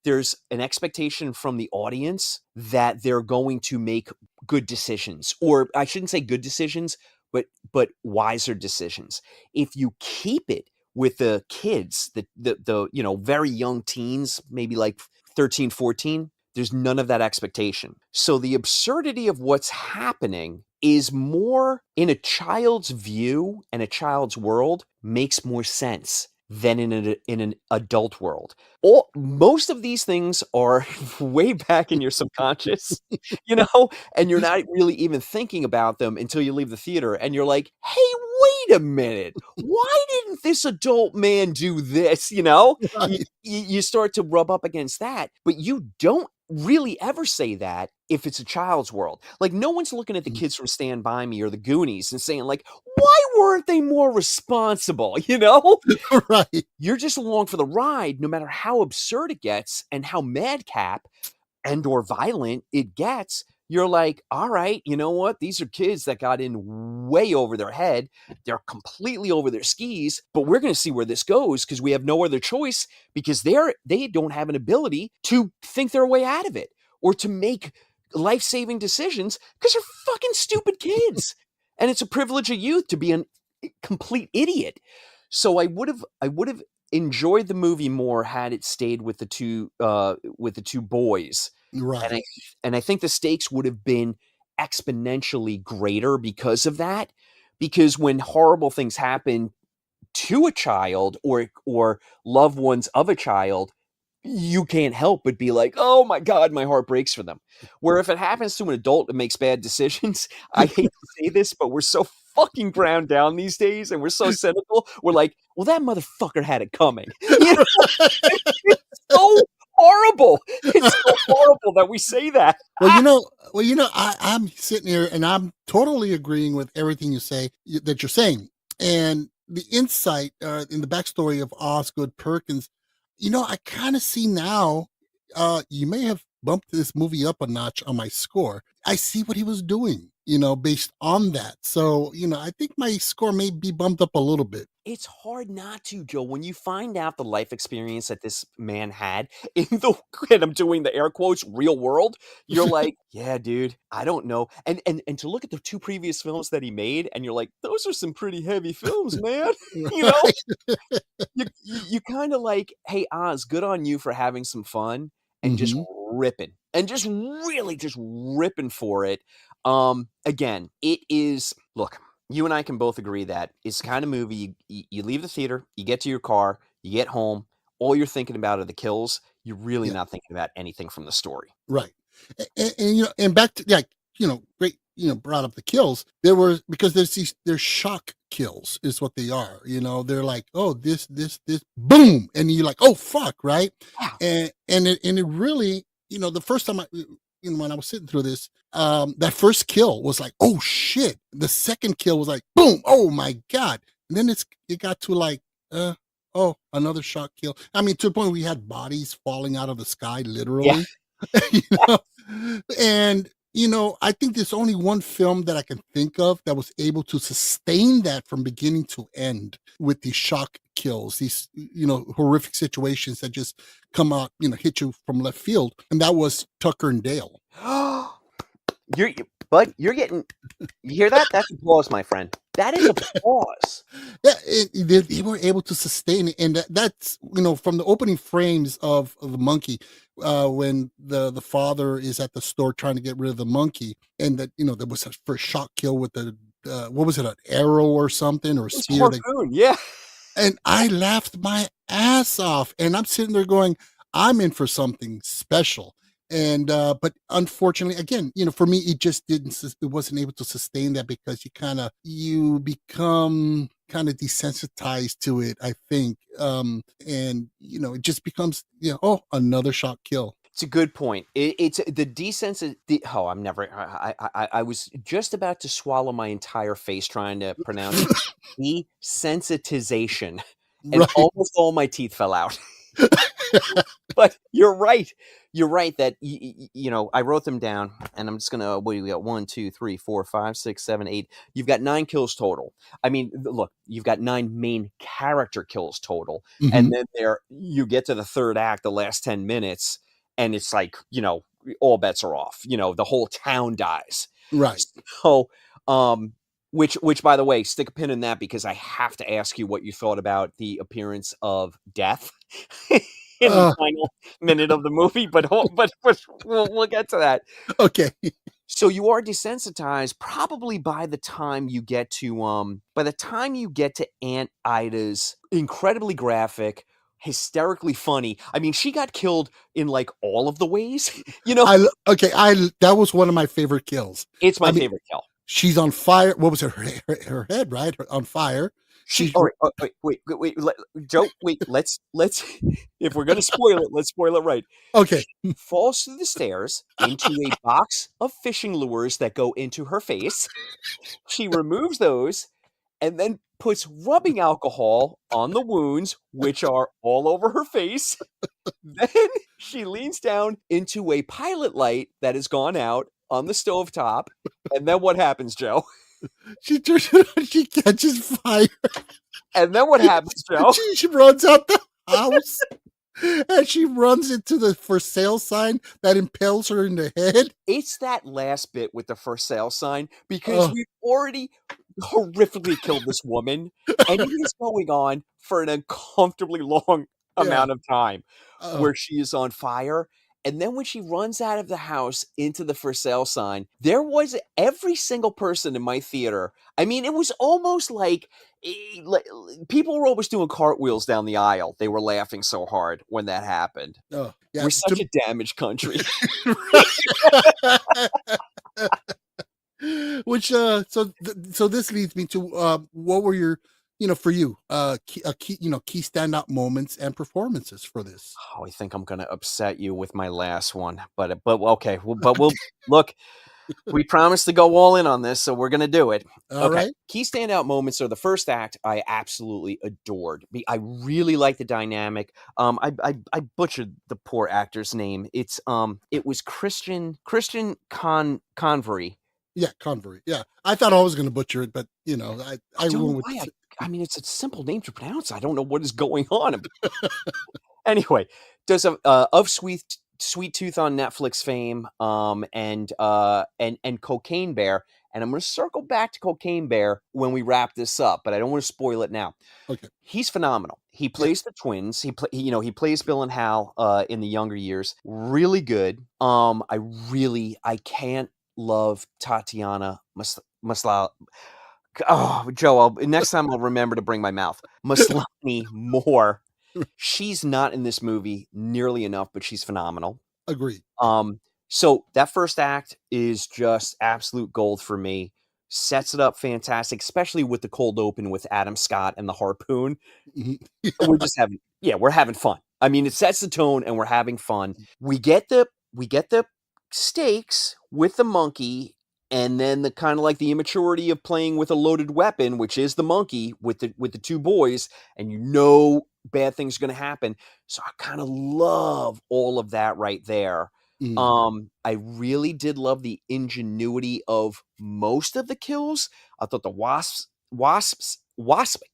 there's an expectation from the audience that they're going to make good decisions, or I shouldn't say good decisions, but wiser decisions. If you keep it with the kids, the very young teens, maybe like 13, 14, there's none of that expectation. So the absurdity of what's happening is more in a child's view and a child's world makes more sense than in an adult world. Most of these things are way back in your subconscious, and you're not really even thinking about them until you leave the theater and you're like, hey, wait a minute. Why didn't this adult man do this? Right. You start to rub up against that, but you don't really ever say that if it's a child's world. Like, no one's looking at the kids from Stand By Me or the Goonies and saying, like, why weren't they more responsible? You know? Right. You're just along for the ride, no matter how absurd it gets and how madcap and or violent it gets. You're like, all right, you know what? These are kids that got in way over their head. They're completely over their skis, but we're going to see where this goes because we have no other choice because they don't have an ability to think their way out of it or to make life-saving decisions because they're fucking stupid kids. And it's a privilege of youth to be a complete idiot. So I would have enjoyed the movie more had it stayed with the two boys. Right. And I think the stakes would have been exponentially greater because of that. Because when horrible things happen to a child or loved ones of a child, you can't help but be like, oh my God, my heart breaks for them. Where if it happens to an adult that makes bad decisions, I hate to say this, but we're so fucking ground down these days and we're so cynical. We're like, well, that motherfucker had it coming. You know? It's so horrible. It's so horrible that we say that. Well, I'm sitting here and I'm totally agreeing with everything you say that you're saying. And the insight in the backstory of Osgood Perkins, I kind of see now, you may have bumped this movie up a notch on my score. I see what he was doing, based on that. So, I think my score may be bumped up a little bit. It's hard not to, Joe, when you find out the life experience that this man had in the, and I'm doing the air quotes, real world, you're like, yeah, dude, I don't know. And to look at the two previous films that he made, and you're like, those are some pretty heavy films, man. You kind of like, hey, Oz, good on you for having some fun and just ripping and just really just ripping for it. Again, it is, look, you and I can both agree that it's the kind of movie you leave the theater, you get to your car, you get home, all you're thinking about are the kills. You're really not thinking about anything from the story. Right. And back to great, brought up the kills. There were, because there's shock kills is what they are. They're like, oh, this, boom. And you're like, oh, fuck. Right. Yeah. And it really, the first time when I was sitting through this, that first kill was like, oh shit. The second kill was like, boom, oh my God. And then it got to like, oh, another shock kill. I mean, to the point where we had bodies falling out of the sky, literally. Yeah. And I think there's only one film that I can think of that was able to sustain that from beginning to end with these shock kills, these horrific situations that just come out, hit you from left field, and that was Tucker and Dale. You're getting, you hear that? That's applause, my friend. That is applause. Yeah, they were able to sustain it, and that's from the opening frames of the monkey, when the father is at the store trying to get rid of the monkey, and that there was a first shock kill with the what was it, an arrow or something, or a spear? Yeah. And I laughed my ass off, and I'm sitting there going, I'm in for something special. And but unfortunately, again, for me, it wasn't able to sustain that, because you become kind of desensitized to it, I think. And it just becomes, oh, another shock kill. It's a good point. It's the oh, I'm never. I was just about to swallow my entire face trying to pronounce it. Desensitization, and Right. almost all my teeth fell out. But you're right. You're right that I wrote them down, and I'm just gonna. What do we got? 1, 2, 3, 4, 5, 6, 7, 8. You've got 9 kills total. I mean, look, you've got 9 main character kills total, and then you get to the third act, the last 10 minutes, and it's like all bets are off. The whole town dies. Right. So, which by the way, stick a pin in that, because I have to ask you what you thought about the appearance of death in the final minute of the movie, but we'll get to that. Okay. So you are desensitized probably by the time you get to Aunt Ida's incredibly graphic, hysterically funny. I mean, she got killed in like all of the ways, that was one of my favorite kills. It's my favorite kill. she's on fire. What was her head, right? On fire. She's All right. Wait, Joe. Wait. Let's. If we're gonna spoil it, let's spoil it right. okay. She falls through the stairs into a box of fishing lures that go into her face. She removes those, and then puts rubbing alcohol on the wounds, which are all over her face. Then she leans down into a pilot light that has gone out on the stovetop. And then what happens, Joe? She turns it on, she catches fire. And then what happens, Joe? She runs out the house and she runs into the for sale sign that impales her in the head. It's that last bit with the for sale sign because Oh. we've already horrifically killed this woman, and it is going on for an uncomfortably long amount of time Oh. where she is on fire. And then when she runs out of the house into the for sale sign, there was every single person in my theater. I mean, it was almost like people were almost doing cartwheels down the aisle. They were laughing so hard when that happened. Oh, yeah. We're such a damaged country. Which so this leads me to what were your for you key standout moments and performances for this? Oh, I think I'm gonna upset you with my last one, but okay. But we'll look. We promised to go all in on this, so we're gonna do it. All right. Key standout moments are the first act. I absolutely adored. I really like the dynamic. I butchered the poor actor's name. It was Christian Convery. Yeah, Convery. Yeah, I thought I was going to butcher it, but I don't know went with why. I mean, it's a simple name to pronounce. I don't know what is going on. Anyway, does of Sweet Tooth on Netflix fame, and Cocaine Bear, and I'm going to circle back to Cocaine Bear when we wrap this up, but I don't want to spoil it now. Okay. He's phenomenal. He plays the twins. He plays Bill and Hal in the younger years. Really good. I can't love Tatiana Maslany. Oh, Joe, next time I'll remember to bring my mouth. Maslany more. She's not in this movie nearly enough, but she's phenomenal. Agreed. So that first act is just absolute gold for me. Sets it up fantastic, especially with the cold open with Adam Scott and the harpoon. We're just we're having fun. I mean, it sets the tone and we're having fun. We get the stakes with the monkey, and then the kind of like the immaturity of playing with a loaded weapon, which is the monkey with the two boys, and bad things are going to happen. So I kind of love all of that right there. I really did love the ingenuity of most of the kills. I thought the wasp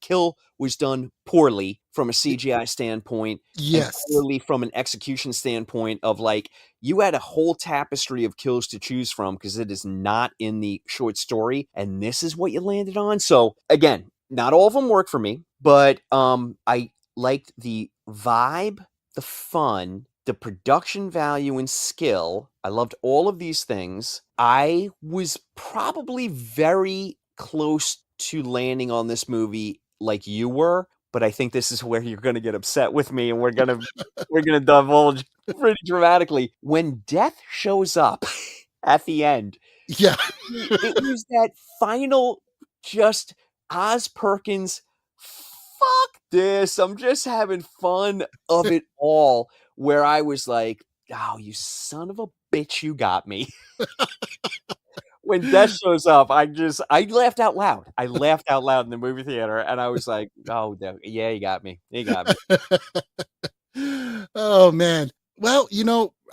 kill was done poorly from a CGI standpoint. Yes. And poorly from an execution standpoint of like, you had a whole tapestry of kills to choose from because it is not in the short story. And this is what you landed on. So again, not all of them work for me, but I liked the vibe, the fun, the production value and skill. I loved all of these things. I was probably very close to landing on this movie like you were, but I think this is where you're going to get upset with me, and we're going to divulge pretty dramatically. When death shows up at the end, Yeah. it was that final just Oz Perkins, fuck this, I'm just having fun of it all, where I was like, oh, you son of a bitch, you got me. When death shows up, I laughed out loud. I laughed out loud in the movie theater, and I was like, oh, yeah, you got me. You got me. Oh, man. Well,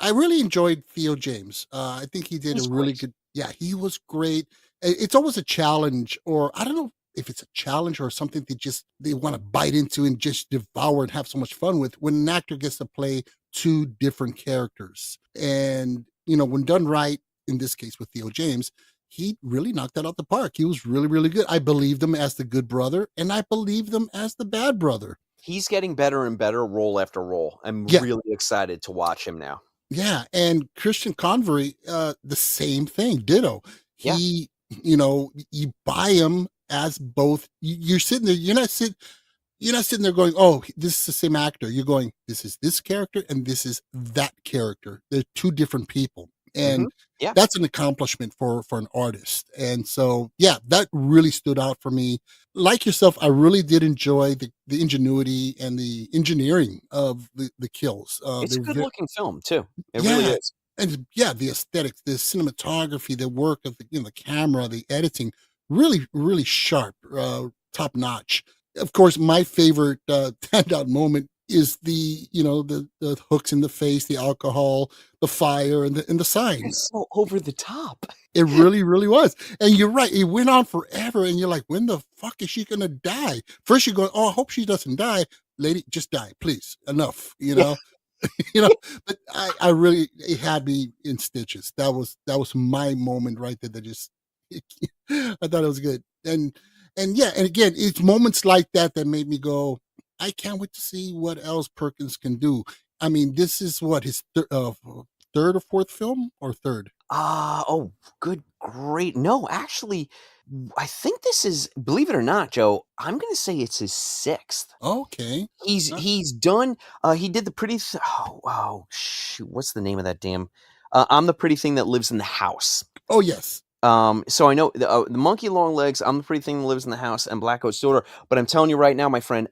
I really enjoyed Theo James. I think he did a really good. Yeah, he was great. It's almost a challenge, or I don't know if it's a challenge or something they want to bite into and just devour and have so much fun with when an actor gets to play two different characters. And, when done right, in this case with Theo James, he really knocked that out the park. He was really, really good. I believed him as the good brother, and I believed him as the bad brother. He's getting better and better role after role. I'm really excited to watch him now. Yeah, and Christian Convery, the same thing, ditto. Yeah. He, you buy him as both. You're sitting there. You're not sitting there going, "Oh, this is the same actor." You're going, "This is this character, and this is that character." They're two different people. and Yeah. that's an accomplishment for an artist. And so, yeah, that really stood out for me. Like yourself, I really did enjoy the ingenuity and the engineering of the kills. It's a They're good looking film too. It really yeah, is. and yeah, the aesthetics, the cinematography, the work of the camera, the editing, really, really sharp, top notch. Of course, my favorite standout moment is the hooks in the face, the alcohol, the fire, and the sign. It's so over the top. It really, really was. And you're right. It went on forever, and you're like, when the fuck is she gonna die? First, you're going, oh, I hope she doesn't die, lady. Just die, please. Enough. Yeah. You know, but I really it had me in stitches. That was my moment right there. That just I thought it was good. And yeah, and again, it's moments like that that made me go, I can't wait to see what else Perkins can do. I mean, this is what his third or fourth film or third. Oh, good, great. No, actually, I think this is, believe it or not, Joe, I'm gonna say it's his sixth. Okay. He's done. He did the pretty. Oh shoot! What's the name of that damn? I'm the pretty thing that lives in the house. Oh yes. So I know the monkey long legs. I'm the pretty thing that lives in the house, and Black Coat's daughter. But I'm telling you right now, my friend,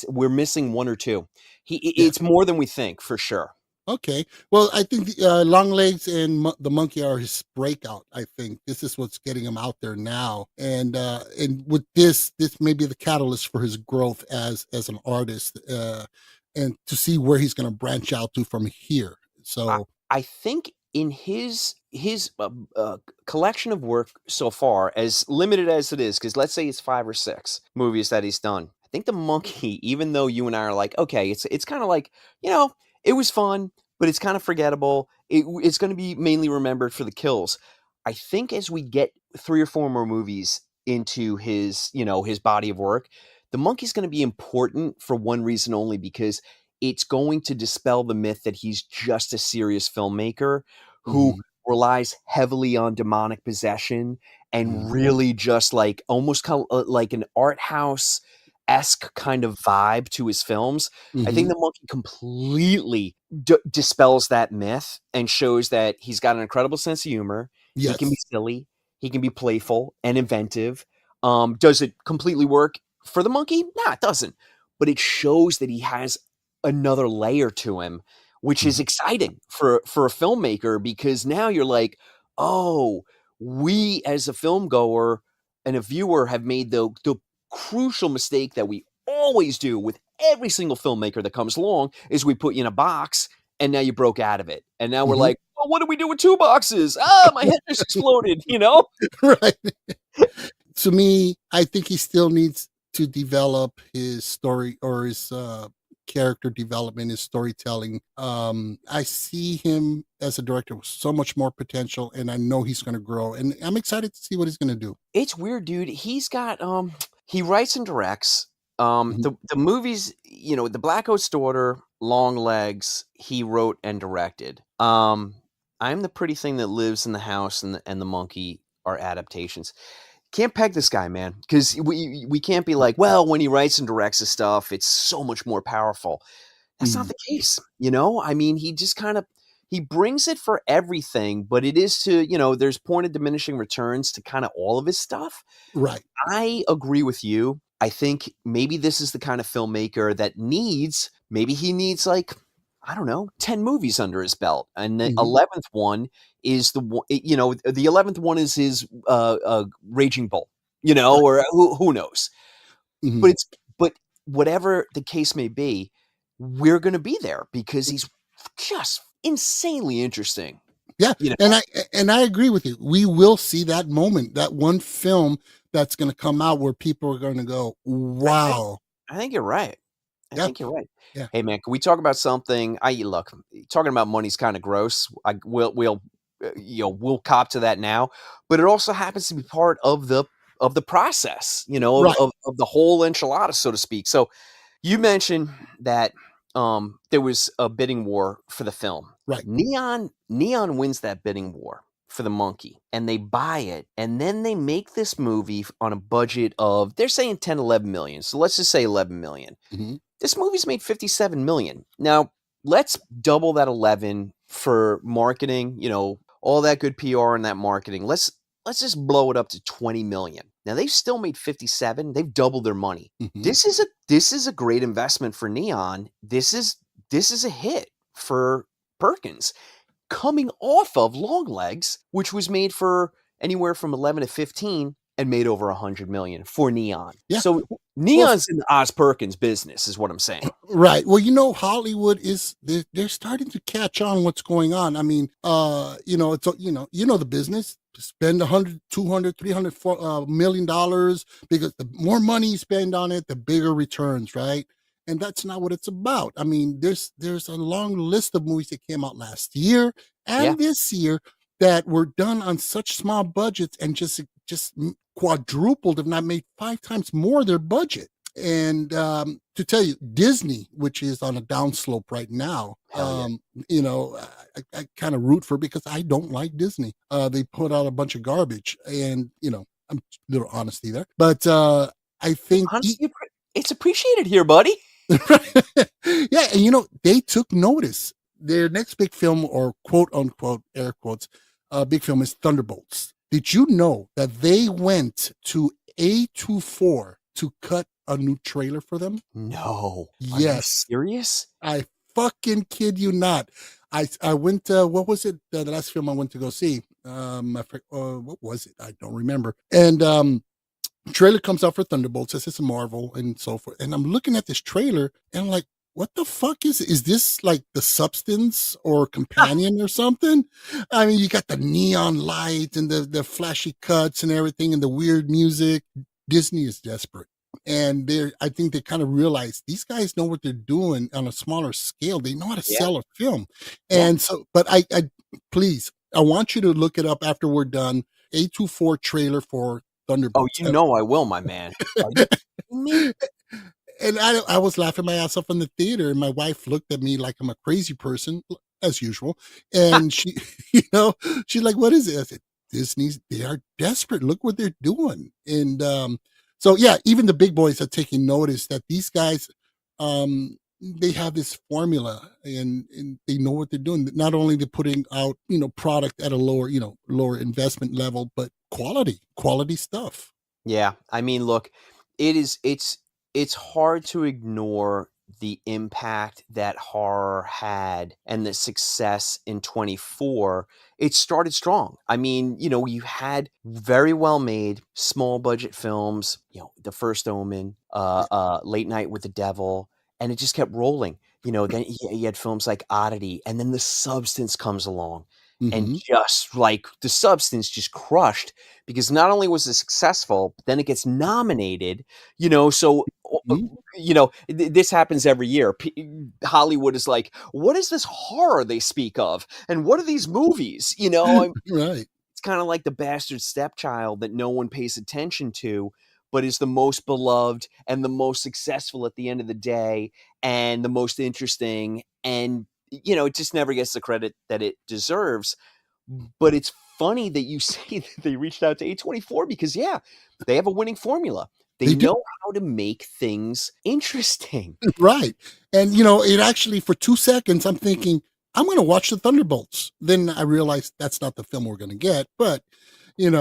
we're missing one or two. Yeah. It's more than we think for sure. Okay. Well, I think the Longlegs and the Monkey are his breakout. I think this is what's getting him out there now, and with this may be the catalyst for his growth as an artist, and to see where he's going to branch out to from here. So I think in his collection of work so far, as limited as it is, because let's say it's 5 or 6 movies that he's done. I think the Monkey, even though you and I are like, okay, it's kind of like, it was fun, but it's kind of forgettable. It's going to be mainly remembered for the kills. I think as we get 3 or 4 more movies into his body of work, the Monkey's going to be important for one reason only, because it's going to dispel the myth that he's just a serious filmmaker who relies heavily on demonic possession and really just like almost kind of like an art house-esque kind of vibe to his films. I think the Monkey completely dispels that myth and shows that he's got an incredible sense of humor. yes. He can be silly. He can be playful and inventive. Does it completely work for the Monkey? Nah, it doesn't. But it shows that he has another layer to him, which is exciting for a filmmaker, because now you're like, oh, we as a film goer and a viewer have made the crucial mistake that we always do with every single filmmaker that comes along, is we put you in a box and now you broke out of it. And now we're like, well, what do we do with 2 boxes? My head just exploded, Right. To me, I think he still needs to develop his story or his character development, his storytelling. I see him as a director with so much more potential, and I know he's going to grow. And I'm excited to see what he's going to do. It's weird, dude. He's got he writes and directs. Mhm. The movies, the Black Coat's Daughter, Long Legs, he wrote and directed. I'm the pretty thing that lives in the house, and the Monkey are adaptations. Can't peg this guy, man, because we can't be like, well, when he writes and directs his stuff, it's so much more powerful. That's not the case, I mean, he just kind of he brings it for everything, but it is to there's point of diminishing returns to kind of all of his stuff. Right. I agree with you. I think maybe this is the kind of filmmaker that maybe he needs like, I don't know, 10 movies under his belt. And the 11th one is the 11th one is his Raging Bull, or who knows. Mhm. But whatever the case may be, we're going to be there because he's just insanely interesting. Yeah, and I agree with you. We will see that moment, that one film that's going to come out where people are going to go, "Wow!" I think you're right. I Yeah, think you're right. yeah. Hey man, can we talk about something? Look, talking about money's kind of gross. We'll cop to that now, but it also happens to be part of the process, Right. of the whole enchilada, so to speak. So you mentioned that there was a bidding war for the film. Right. Neon wins that bidding war for the Monkey, and they buy it, and then they make this movie on a budget of, they're saying 10, 11 million. So let's just say 11 million. Mhm. This movie's made 57 million. Now, let's double that 11 for marketing, all that good PR and that marketing. Let's just blow it up to 20 million. Now they've still made 57. They've doubled their money. Mhm. This is a great investment for Neon. This is a hit for Perkins, coming off of Longlegs, which was made for anywhere from 11 to 15 and made over 100 million for Neon. Yeah. So Neon's in the Oz Perkins business, is what I'm saying. Right. Well, Hollywood is they're starting to catch on what's going on. I mean, it's the business. Spend 100, 200, 300 million dollars, because the more money you spend on it, the bigger returns, right? And that's not what it's about. I mean, there's a long list of movies that came out last year and Yeah. this year that were done on such small budgets and just quadrupled, if not made 5 times more their budget. And to tell you, Disney, which is on a downslope right now, Hell I kind of root for, because I don't like Disney. They put out a bunch of garbage, and I'm a little honesty there, but I think Honestly, it's appreciated here, buddy. yeah, and they took notice. Their next big film, or quote unquote air quotes, big film, is Thunderbolts. Did you know that they went to A24 to cut a new trailer for them? No. Are you Yes. serious? I fucking kid you not. I went to, what was it? The last film I went to go see. What was it? I don't remember. And trailer comes out for Thunderbolts. This is Marvel and so forth. And I'm looking at this trailer and I'm like, what the fuck is it? Is this like The Substance or Companion or something? I mean, you got the neon lights and the flashy cuts and everything and the weird music. Disney is desperate. And I think they kind of realize these guys know what they're doing on a smaller scale. They know how to Yeah. sell a film. Yeah. And so, but I please, I want you to look it up after we're done. A24 trailer for Oh, Thunderbolts. you know I will, my man. Are you kidding me? And I was laughing my ass off in the theater, and my wife looked at me like I'm a crazy person, as usual. And she, she's like, "What is it?" I said, they are desperate. Look what they're doing. And so yeah, even the big boys are taking notice that these guys, they have this formula, and they know what they're doing. Not only they're putting out, product at a lower investment level, but quality stuff. Yeah, I mean, look, it's hard to ignore the impact that horror had and the success in 24. It started strong. I mean, you had very well made small budget films, The First Omen, Late Night with the Devil, and it just kept rolling. Then you had films like Oddity, and then The Substance comes along. And Mhm. just like The Substance just crushed, because not only was it successful, but then it gets nominated, so Mhm. this happens every year. Hollywood is like, what is this horror they speak of? And what are these movies? Right. It's kind of like The Bastard Stepchild that no one pays attention to, but is the most beloved and the most successful at the end of the day, and the most interesting, and it just never gets the credit that it deserves. But it's funny that you say that they reached out to A24, because yeah, they have a winning formula. They They do. know how to make things interesting. Right. And it actually, for 2 seconds, I'm thinking, I'm going to watch the Thunderbolts. Then I realized that's not the film we're going to get. But, Yeah,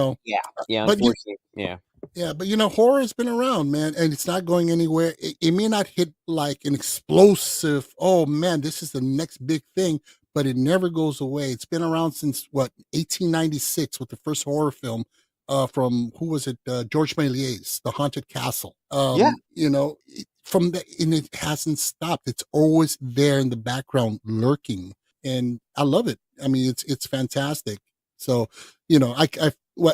but unfortunately, yeah. yeah, but horror has been around, man, and it's not going anywhere. It may not hit like an explosive, oh man, this is the next big thing, but it never goes away. It's been around since 1896, with the first horror film from, who was it? George Méliès, The Haunted Castle. Yeah. From the, and it hasn't stopped. It's always there in the background, lurking, and I love it. I mean, it's fantastic. So,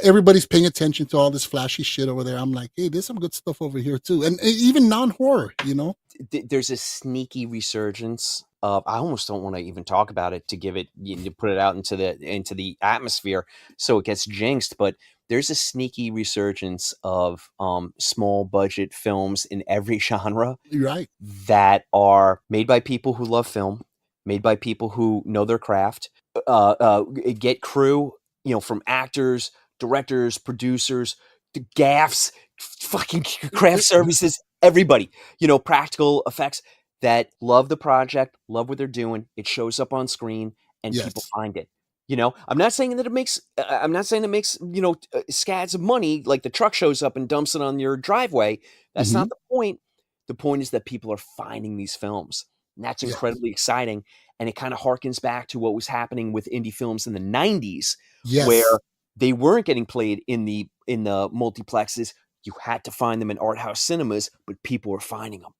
everybody's paying attention to all this flashy shit over there. I'm like, hey, there's some good stuff over here too, and even non-horror. There's a sneaky resurgence of, I almost don't want to even talk about it, to give it, to put it out into the atmosphere so it gets jinxed, but there's a sneaky resurgence of small budget films in every genre You're right. that are made by people who love film, made by people who know their craft, get crew, from actors, directors, producers, to gaffs, fucking craft services, everybody, practical effects, that love the project, love what they're doing. It shows up on screen and people Yes. find it. I'm not saying that it makes, scads of money, like the truck shows up and dumps it on your driveway. That's Mhm. not the point. The point is that people are finding these films, and that's Yes. incredibly exciting. And it kind of harkens back to what was happening with indie films in the 90s, where Yes. they weren't getting played in the multiplexes. You had to find them in art house cinemas, but people were finding them.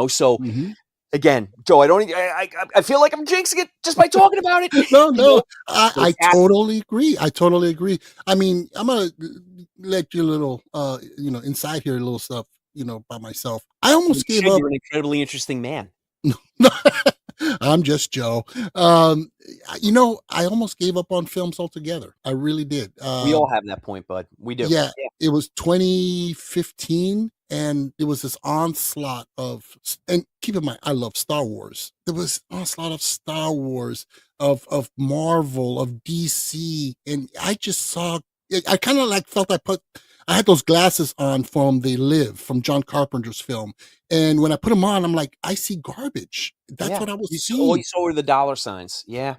So Mhm. again, Joe, I feel like I'm jinxing it just by talking about it. No, You know? no, But I it's happening. totally agree. I totally agree. I mean, I'm gonna let you a little, inside here a little stuff, by myself. I You almost gave should. up. You're an incredibly interesting man. I'm just Joe. I almost gave up on films altogether. I really did. We all have that point, bud. We do. Yeah, it was 2015, and there was this onslaught and keep in mind, I love Star Wars. There was onslaught of Star Wars, of Marvel, of DC, and I just saw. I kind of like felt I had those glasses on from They Live from John Carpenter's film, and when I put them on, I'm like, I see garbage. That's Yeah. what I was All seeing. you saw were the dollar signs. Yeah.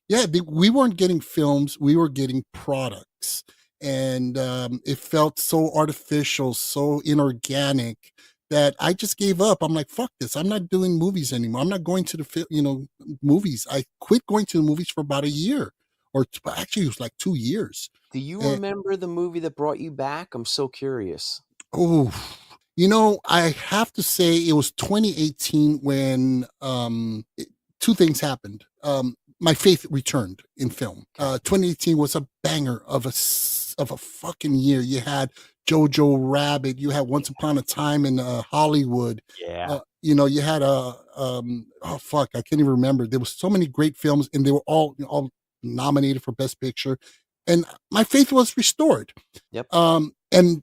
Yeah, we weren't getting films, we were getting products, and it felt so artificial, so inorganic that I just gave up. I'm like, fuck this. I'm not doing movies anymore. I'm not going to movies. I quit going to the movies for about a year, actually, it was like 2 years. Do you And, remember the movie that brought you back? I'm so curious. oh, I have to say it was 2018 when two things happened. My faith returned in film. 2018 was a banger of a fucking year. You had Jojo Rabbit. You had Once Upon a Time in Hollywood. Yeah. You had oh fuck, I can't even remember. There was so many great films, and they were all nominated for Best Picture, and my faith was restored. Yep. And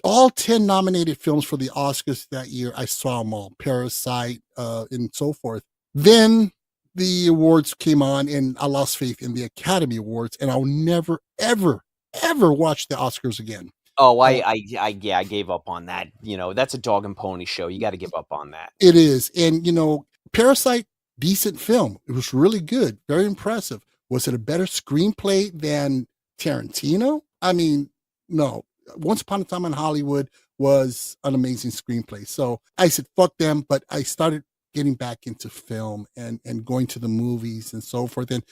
all 10 nominated films for the Oscars that year, I saw them all. Parasite, and so forth. Then the awards came on, and I lost faith in the Academy Awards, and I'll never, ever, ever watch the Oscars again. Oh, Uh, I gave up on that. That's a dog and pony show. You got to give up on that. It is. And, Parasite, decent film. It was really good, very impressive. Was it a better screenplay than Tarantino? I mean, no. Once Upon a Time in Hollywood was an amazing screenplay. So I said, fuck them. But I started getting back into film and going to the movies and so forth. And,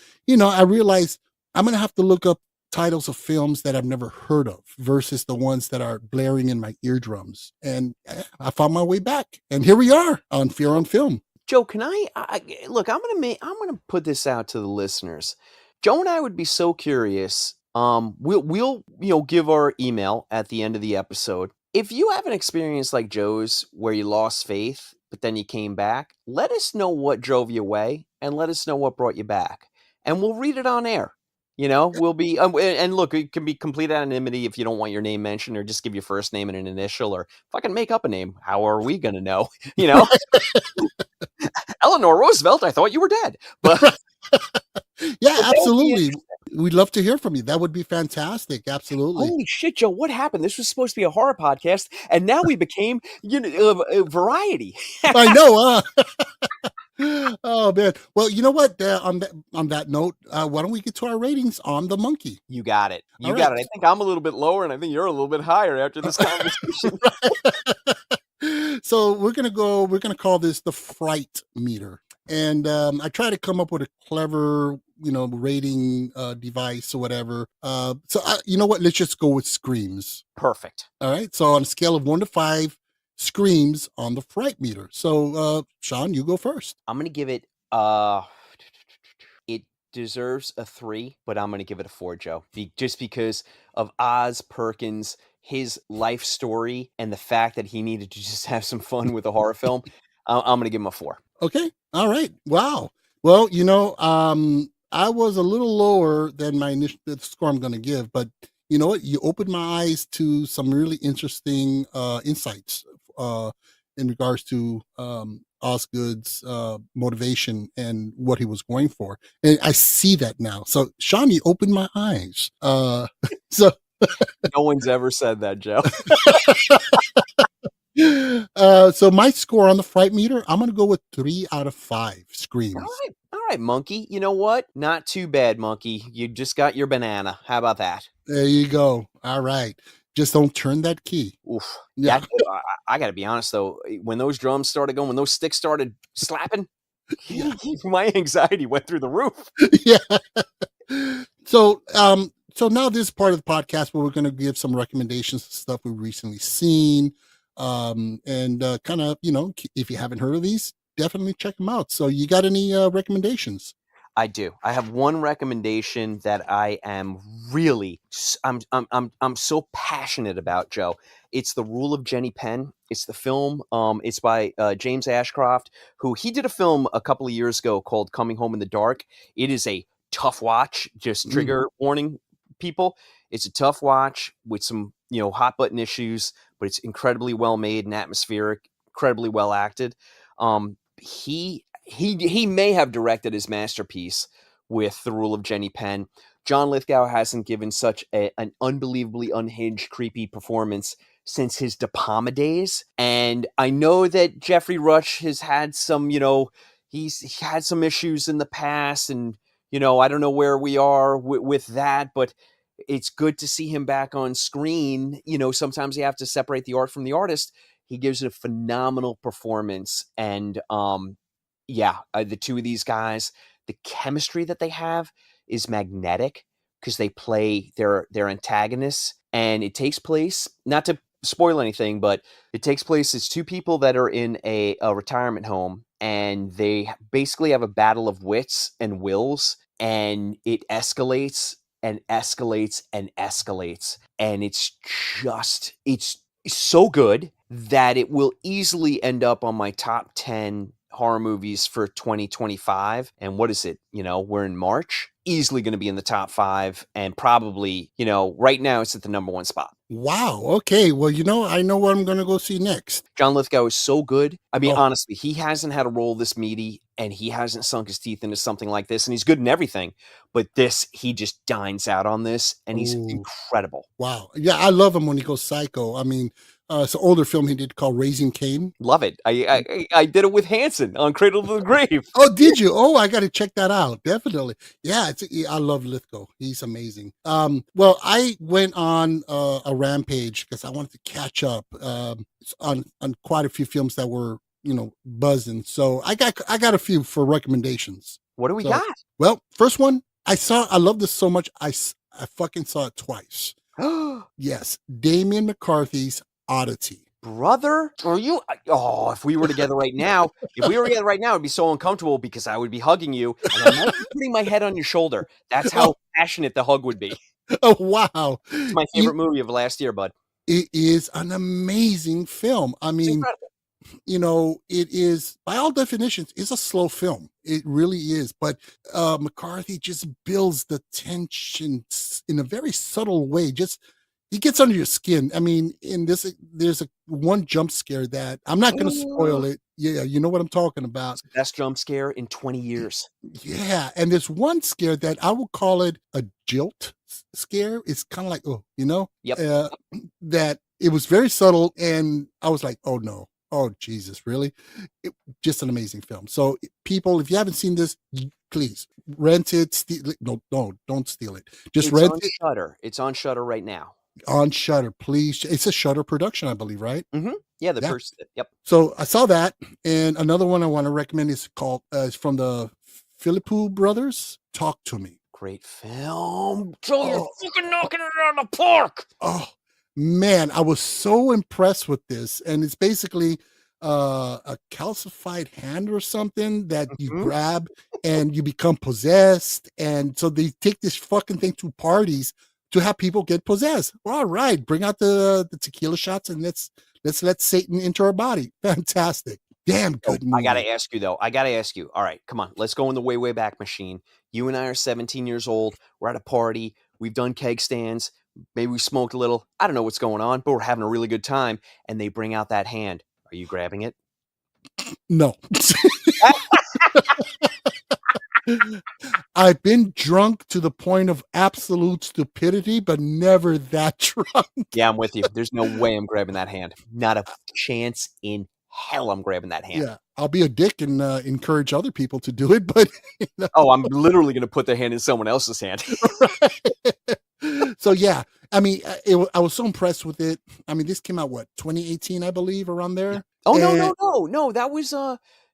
I realized I'm going to have to look up titles of films that I've never heard of versus the ones that are blaring in my eardrums. And I found my way back. And here we are on Fear on Film. Joe, can I look? I'm gonna put this out to the listeners. Joe and I would be so curious. We'll give our email at the end of the episode. If you have an experience like Joe's where you lost faith, but then you came back, let us know what drove you away, and let us know what brought you back, and we'll read it on air. We'll be and look, it can be complete anonymity if you don't want your name mentioned, or just give your first name and an initial, or fucking make up a name. How are we gonna know? Eleanor Roosevelt, I thought you were dead. But Yeah, that would be absolutely. We'd love to hear from you. That would be fantastic. Absolutely. holy shit, Joe, what happened? This was supposed to be a horror podcast, and now we became variety. I know. Oh man. Well, you know what? On that note, why don't we get to our ratings on The Monkey? You got it. You All got right. it. I think I'm a little bit lower, and I think you're a little bit higher after this conversation. So we're gonna call this the fright meter. And I try to come up with a clever, rating device or whatever. You know what? Let's just go with screams. Perfect. All right. So on a scale of 1 to 5, screams on the fright meter. So Sean, you go first. I'm gonna give it it deserves a 3, but I'm gonna give it a 4, Joe. Just because of Oz Perkins, his life story, and the fact that he needed to just have some fun with a horror film. I'm gonna give him a 4. Okay. All right. Wow. Well, I was a little lower than the score I'm going to give, but you know what? You opened my eyes to some really interesting insights in regards to Osgood's motivation and what he was going for, and I see that now. So, Sean, you opened my eyes. So. No one's ever said that, Joe. So my score on the fright meter, I'm going to go with 3 out of 5 screams. All right, monkey. You know what? Not too bad, monkey. You just got your banana. How about that? There you go. All right. Just don't turn that key. Oof. Yeah. I got to be honest though. When those drums started going, when those sticks started slapping, Yeah. my anxiety went through the roof. Yeah. So now this is part of the podcast where we're going to give some recommendations of stuff we've recently seen, and kind of, if you haven't heard of these, definitely check them out. So you got any recommendations? I do. I have one recommendation that I am really I'm so passionate about, Joe. It's The Rule of Jenny Penn. It's the film. It's by James Ashcroft, who he did a film a couple of years ago called Coming Home in the Dark. It is a tough watch. Just trigger warning, people. It's a tough watch with some hot button issues, but it's incredibly well made and atmospheric, incredibly well acted. He may have directed his masterpiece with The Rule of Jenny Penn. John Lithgow hasn't given such an unbelievably unhinged, creepy performance since his De Palma days. And I know that Jeffrey Rush has had some, he's had some issues in the past, and, I don't know where we are with that, but it's good to see him back on screen. Sometimes you have to separate the art from the artist. He gives it a phenomenal performance. And, the two of these guys, the chemistry that they have is magnetic because they play their antagonists, and it takes place, not to spoil anything, but it takes place as two people that are in a retirement home, and they basically have a battle of wits and wills, and it escalates and escalates and escalates, and it's so good that it will easily end up on my top 10 horror movies for 2025. And what is it? We're in March. Easily going to be in the top 5, and probably, right now it's at the number 1 spot. Wow. Okay. Well, I know what I'm going to go see next. John Lithgow is so good. I mean, honestly, he hasn't had a role this meaty, and he hasn't sunk his teeth into something like this, and he's good in everything. But this, he just dines out on this, and he's incredible. Wow. Yeah, I love him when he goes psycho. I mean, it's an older film he did called Raising Cain. Love it. I did it with Hanson on Cradle to the Grave. Oh, did you? Oh, I got to check that out. Definitely. Yeah, I love Lithgow. He's amazing. Well, I went on a rampage because I wanted to catch up on quite a few films that were buzzing. So I got a few for recommendations. What do we got? Well, first one I love this so much I fucking saw it twice. Yes, Damien McCarthy's Oddity. Brother, are you? If we were together right now, it'd be so uncomfortable because I would be hugging you and I might be putting my head on your shoulder. That's how passionate the hug would be. Oh, wow. It's my favorite movie of last year, bud. It is an amazing film. I mean, it is, by all definitions, it's a slow film. It really is. But McCarthy just builds the tension in a very subtle way. He gets under your skin. I mean, in this, there's one jump scare that I'm not going to spoil it. Yeah, you know what I'm talking about. It's the best jump scare in 20 years. Yeah, and there's one scare that I would call it a jilt scare. It's kind of like, Yep. That it was very subtle, and I was like, oh no. Oh, Jesus, really? Just an amazing film. So, people, if you haven't seen this, please rent it. Steal it. No, don't steal it. Just rent it. Shudder. It's on Shudder right now. On Shudder, please. It's a Shudder production, I believe, right? Mm-hmm. Yeah, first. Yep. So I saw that, and another one I want to recommend is called it's from the Philippou brothers. Talk to Me. Great film. Joe, you're fucking knocking it out of the park. Oh man, I was so impressed with this, and it's basically a calcified hand or something that you grab and you become possessed, and so they take this fucking thing to parties to have people get possessed. Well, all right, bring out the tequila shots and let's let Satan into our body. Fantastic. Damn good movie. I gotta ask you though. All right, come on. Let's go in the way back machine. You and I are 17 years old. We're at a party. We've done keg stands. Maybe we smoked a little. I don't know what's going on, but we're having a really good time. And they bring out that hand. Are you grabbing it? No. I've been drunk to the point of absolute stupidity, but never that drunk. Yeah, I'm with you. There's no way I'm grabbing that hand. Not a chance in hell I'm grabbing that hand. Yeah, I'll be a dick and encourage other people to do it, but you know, Oh, I'm literally going to put the hand in someone else's hand. so yeah, I mean, I was so impressed with it. I mean, this came out what 2018, I believe, around there. Oh, no, And no, no, no. That was,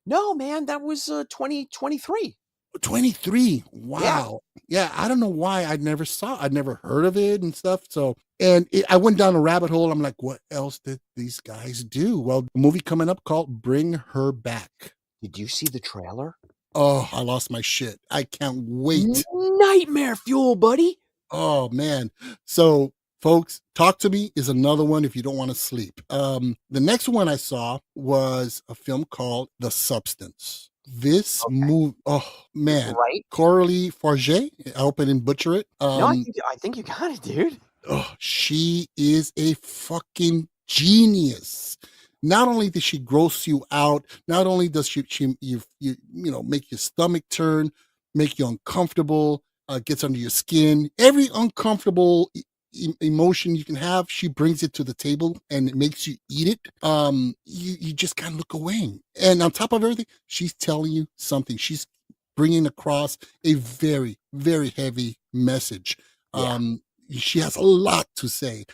no, man, that was 2023. 23. Yeah. Wow. Yeah, I don't know why I'd never heard of it and stuff. So, and I went down a rabbit hole. I'm like, what else did these guys do? Well, a movie coming up called Bring Her Back. Did you see the trailer? Oh, I lost my shit. I can't wait. Nightmare fuel, buddy. Oh man. So folks, Talk to Me is another one if you don't want to sleep. The next one I saw was a film called The Substance. This Okay. movie, oh man, Right? Coralie Farge, I hope I didn't butcher it. No, I think you got it, dude. Oh, she is a fucking genius. Not only does she gross you out, not only does she you know make your stomach turn, make you uncomfortable, gets under your skin. Every uncomfortable emotion you can have, she brings it to the table and it makes you eat it. You just kind of look away. And on top of everything, she's telling you something. She's bringing across a very, very heavy message. Yeah. She has a lot to say,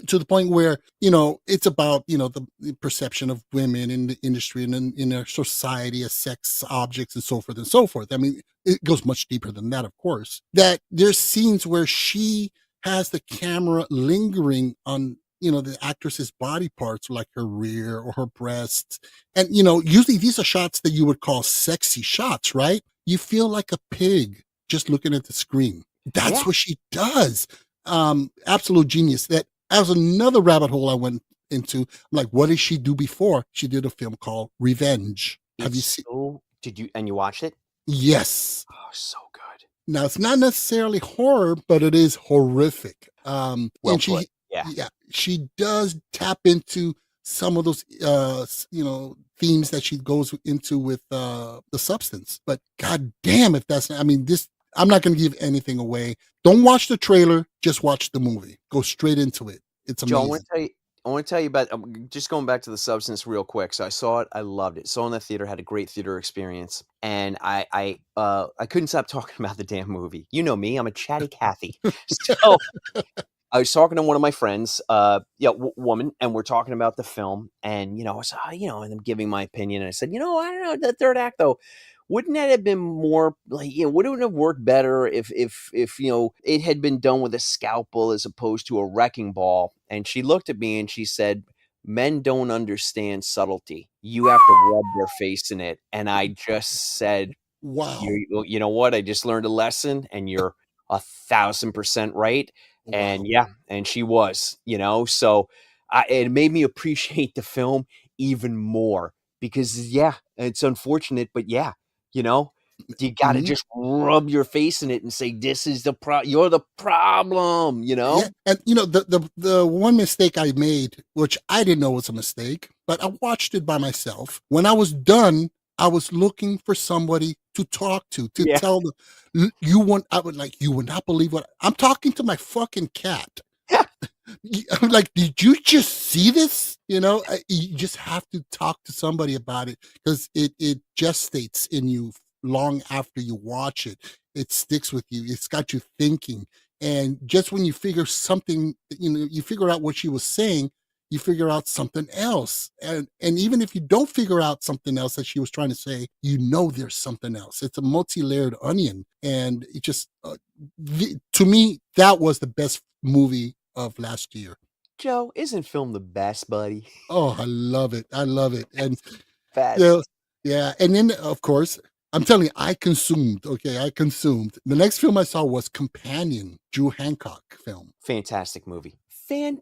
to the point where, you know, it's about, you know, the perception of women in the industry and in our society as sex objects and so forth and so forth. I mean, it goes much deeper than that, of course. That there's scenes where she has the camera lingering on, you know, the actress's body parts, like her rear or her breasts. And, you know, usually these are shots that you would call sexy shots, right? You feel like a pig just looking at the screen. That's Yeah. what she does. Absolute genius. That was another rabbit hole I went into. I'm like, what did she do before? She did a film called Revenge. Have you It's seen? so, and you watched it? Yes. Oh, so good. Now it's not necessarily horror, but it is horrific. Well And she, put. Yeah. yeah, she does tap into some of those, you know, themes that she goes into with The Substance. But god damn, if that's, I mean, this, I'm not going to give anything away. Don't watch the trailer. Just watch the movie. Go straight into it. It's Joe, amazing. I want to tell you about just going back to The Substance real quick. So I saw it, I loved it. Saw it in the theater, had a great theater experience, and I couldn't stop talking about the damn movie. You know me, I'm a chatty Cathy. So I was talking to one of my friends, woman, and we're talking about the film, and you know, I was, and I'm giving my opinion, and I said, I don't know, the third act though. Wouldn't that have been more like, wouldn't it have worked better if it had been done with a scalpel as opposed to a wrecking ball? And she looked at me and she said, "Men don't understand subtlety. You have to rub their face in it." And I just said, Wow. you know what? I just learned a lesson, and you're 1,000% right. Wow. And yeah, and she was, so it made me appreciate the film even more because yeah, it's unfortunate, but yeah, you got to Mhm. just rub your face in it and say, "This is you're the problem," Yeah, and you know the one mistake I made, which I didn't know was a mistake, but I watched it by myself. When I was done, I was looking for somebody to talk to Yeah. tell them I would like, you would not believe what I'm talking to my fucking cat. I'm like, did you just see this? You just have to talk to somebody about it because it gestates in you long after you watch it. It sticks with you. It's got you thinking. And just when you figure something, you figure out what she was saying, you figure out something else. And even if you don't figure out something else that she was trying to say, there's something else. It's a multi-layered onion. And it just, to me, that was the best movie of last year. Joe, isn't film the best, buddy? Oh, I love it. I love it. And Best. yeah. And then, of course, I'm telling you, I consumed. The next film I saw was Companion, Drew Hancock film. Fantastic movie. And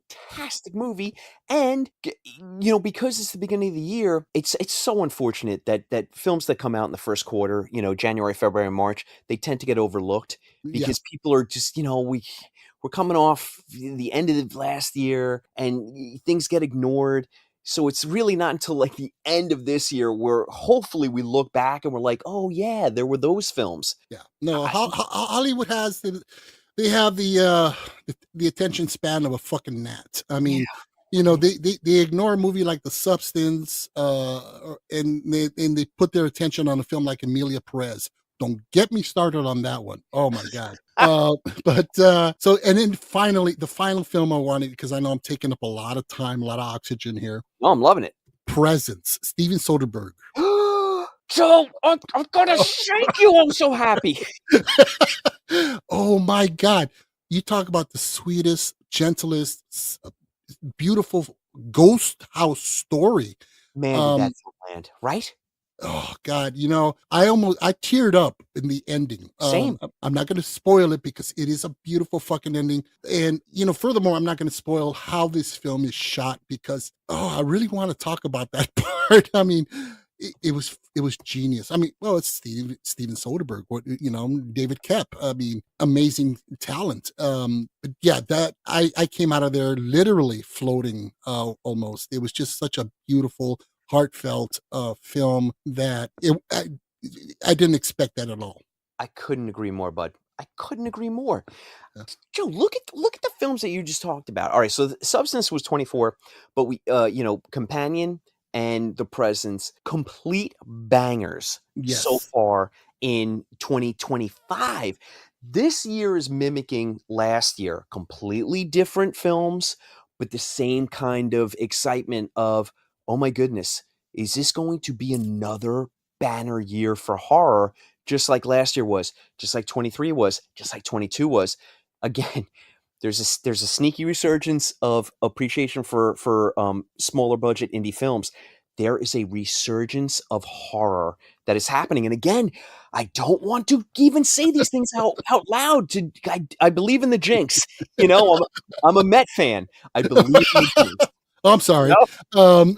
because it's the beginning of the year, it's so unfortunate that films that come out in the first quarter, January, February, and March, they tend to get overlooked because people are just, we're coming off the end of the last year and things get ignored. So it's really not until like the end of this year where hopefully we look back and we're like, oh yeah, there were those films. Yeah. No, Hollywood has they have the attention span of a fucking gnat. I mean, You know, they ignore a movie like The Substance, and they put their attention on a film like Emilia Perez. Don't get me started on that one. Oh my god. So and then finally, the final film I wanted, because I know I'm taking up a lot of time, a lot of oxygen here. Oh, I'm loving it. Presence, Steven Soderbergh. Joe, I'm gonna shake you. I'm so happy. Oh my god. You talk about the sweetest, gentlest, beautiful ghost house story. Man, did Um, that film land, right? Oh God, I teared up in the ending. Same. I'm not going to spoil it because it is a beautiful fucking ending. And furthermore, I'm not going to spoil how this film is shot because I really want to talk about that part. I mean, it was genius. I mean, well, it's Steven Soderbergh, David Koepp. I mean, amazing talent. But yeah, that I came out of there literally floating almost. It was just such a beautiful, heartfelt film that I didn't expect that at all. I couldn't agree more, bud. I couldn't agree more. Yeah. Joe, look at the films that you just talked about. All right, so Substance was 24, but we Companion and The Presence, complete bangers so Yes. far in 2025. This year is mimicking last year. Completely different films, but the same kind of excitement of, oh my goodness, is this going to be another banner year for horror? Just like last year was, just like 23 was, just like 22 was. Again, there's a sneaky resurgence of appreciation for smaller budget indie films. There is a resurgence of horror that is happening. And again, I don't want to even say these things out loud. I believe in the jinx. I'm a Met fan. I believe in the jinx. Oh, I'm sorry. No.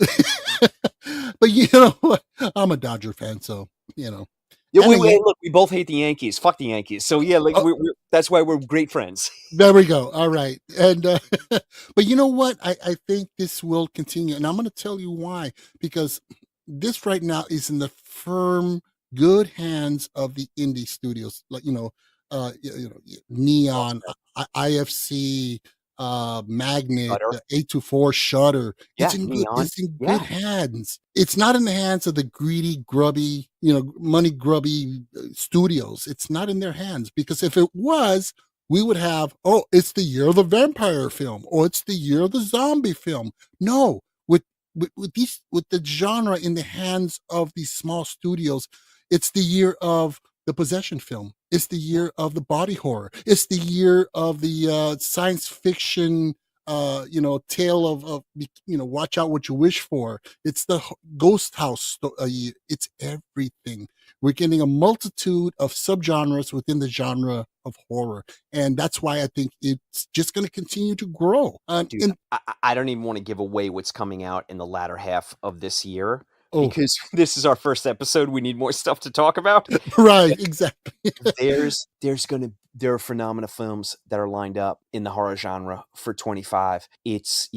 But you know what? I'm a Dodger fan, so Yeah, And again- look, we both hate the Yankees. Fuck the Yankees. So yeah, like that's why we're great friends. There we go. All right. And but you know what? I think this will continue, and I'm going to tell you why. Because this right now is in the firm, good hands of the indie studios, like Neon, IFC, Magnet, Shudder. 824, Shutter. Yeah, It's in Neon. good Yeah. hands. It's not in the hands of the greedy, grubby, money grubby studios. It's not in their hands, because if it was, we would have, it's the year of the vampire film, or it's the year of the zombie film. No, with the genre in the hands of these small studios, it's the year of the possession film. It's the year of the body horror. It's the year of the science fiction, tale of watch out what you wish for. It's the ghost house. It's everything. We're getting a multitude of subgenres within the genre of horror, and that's why I think it's just going to continue to grow. Dude, I don't even want to give away what's coming out in the latter half of this year. Oh. Because this is our first episode. We need more stuff to talk about. Right, exactly. There are phenomena films that are lined up in the horror genre for 25. It's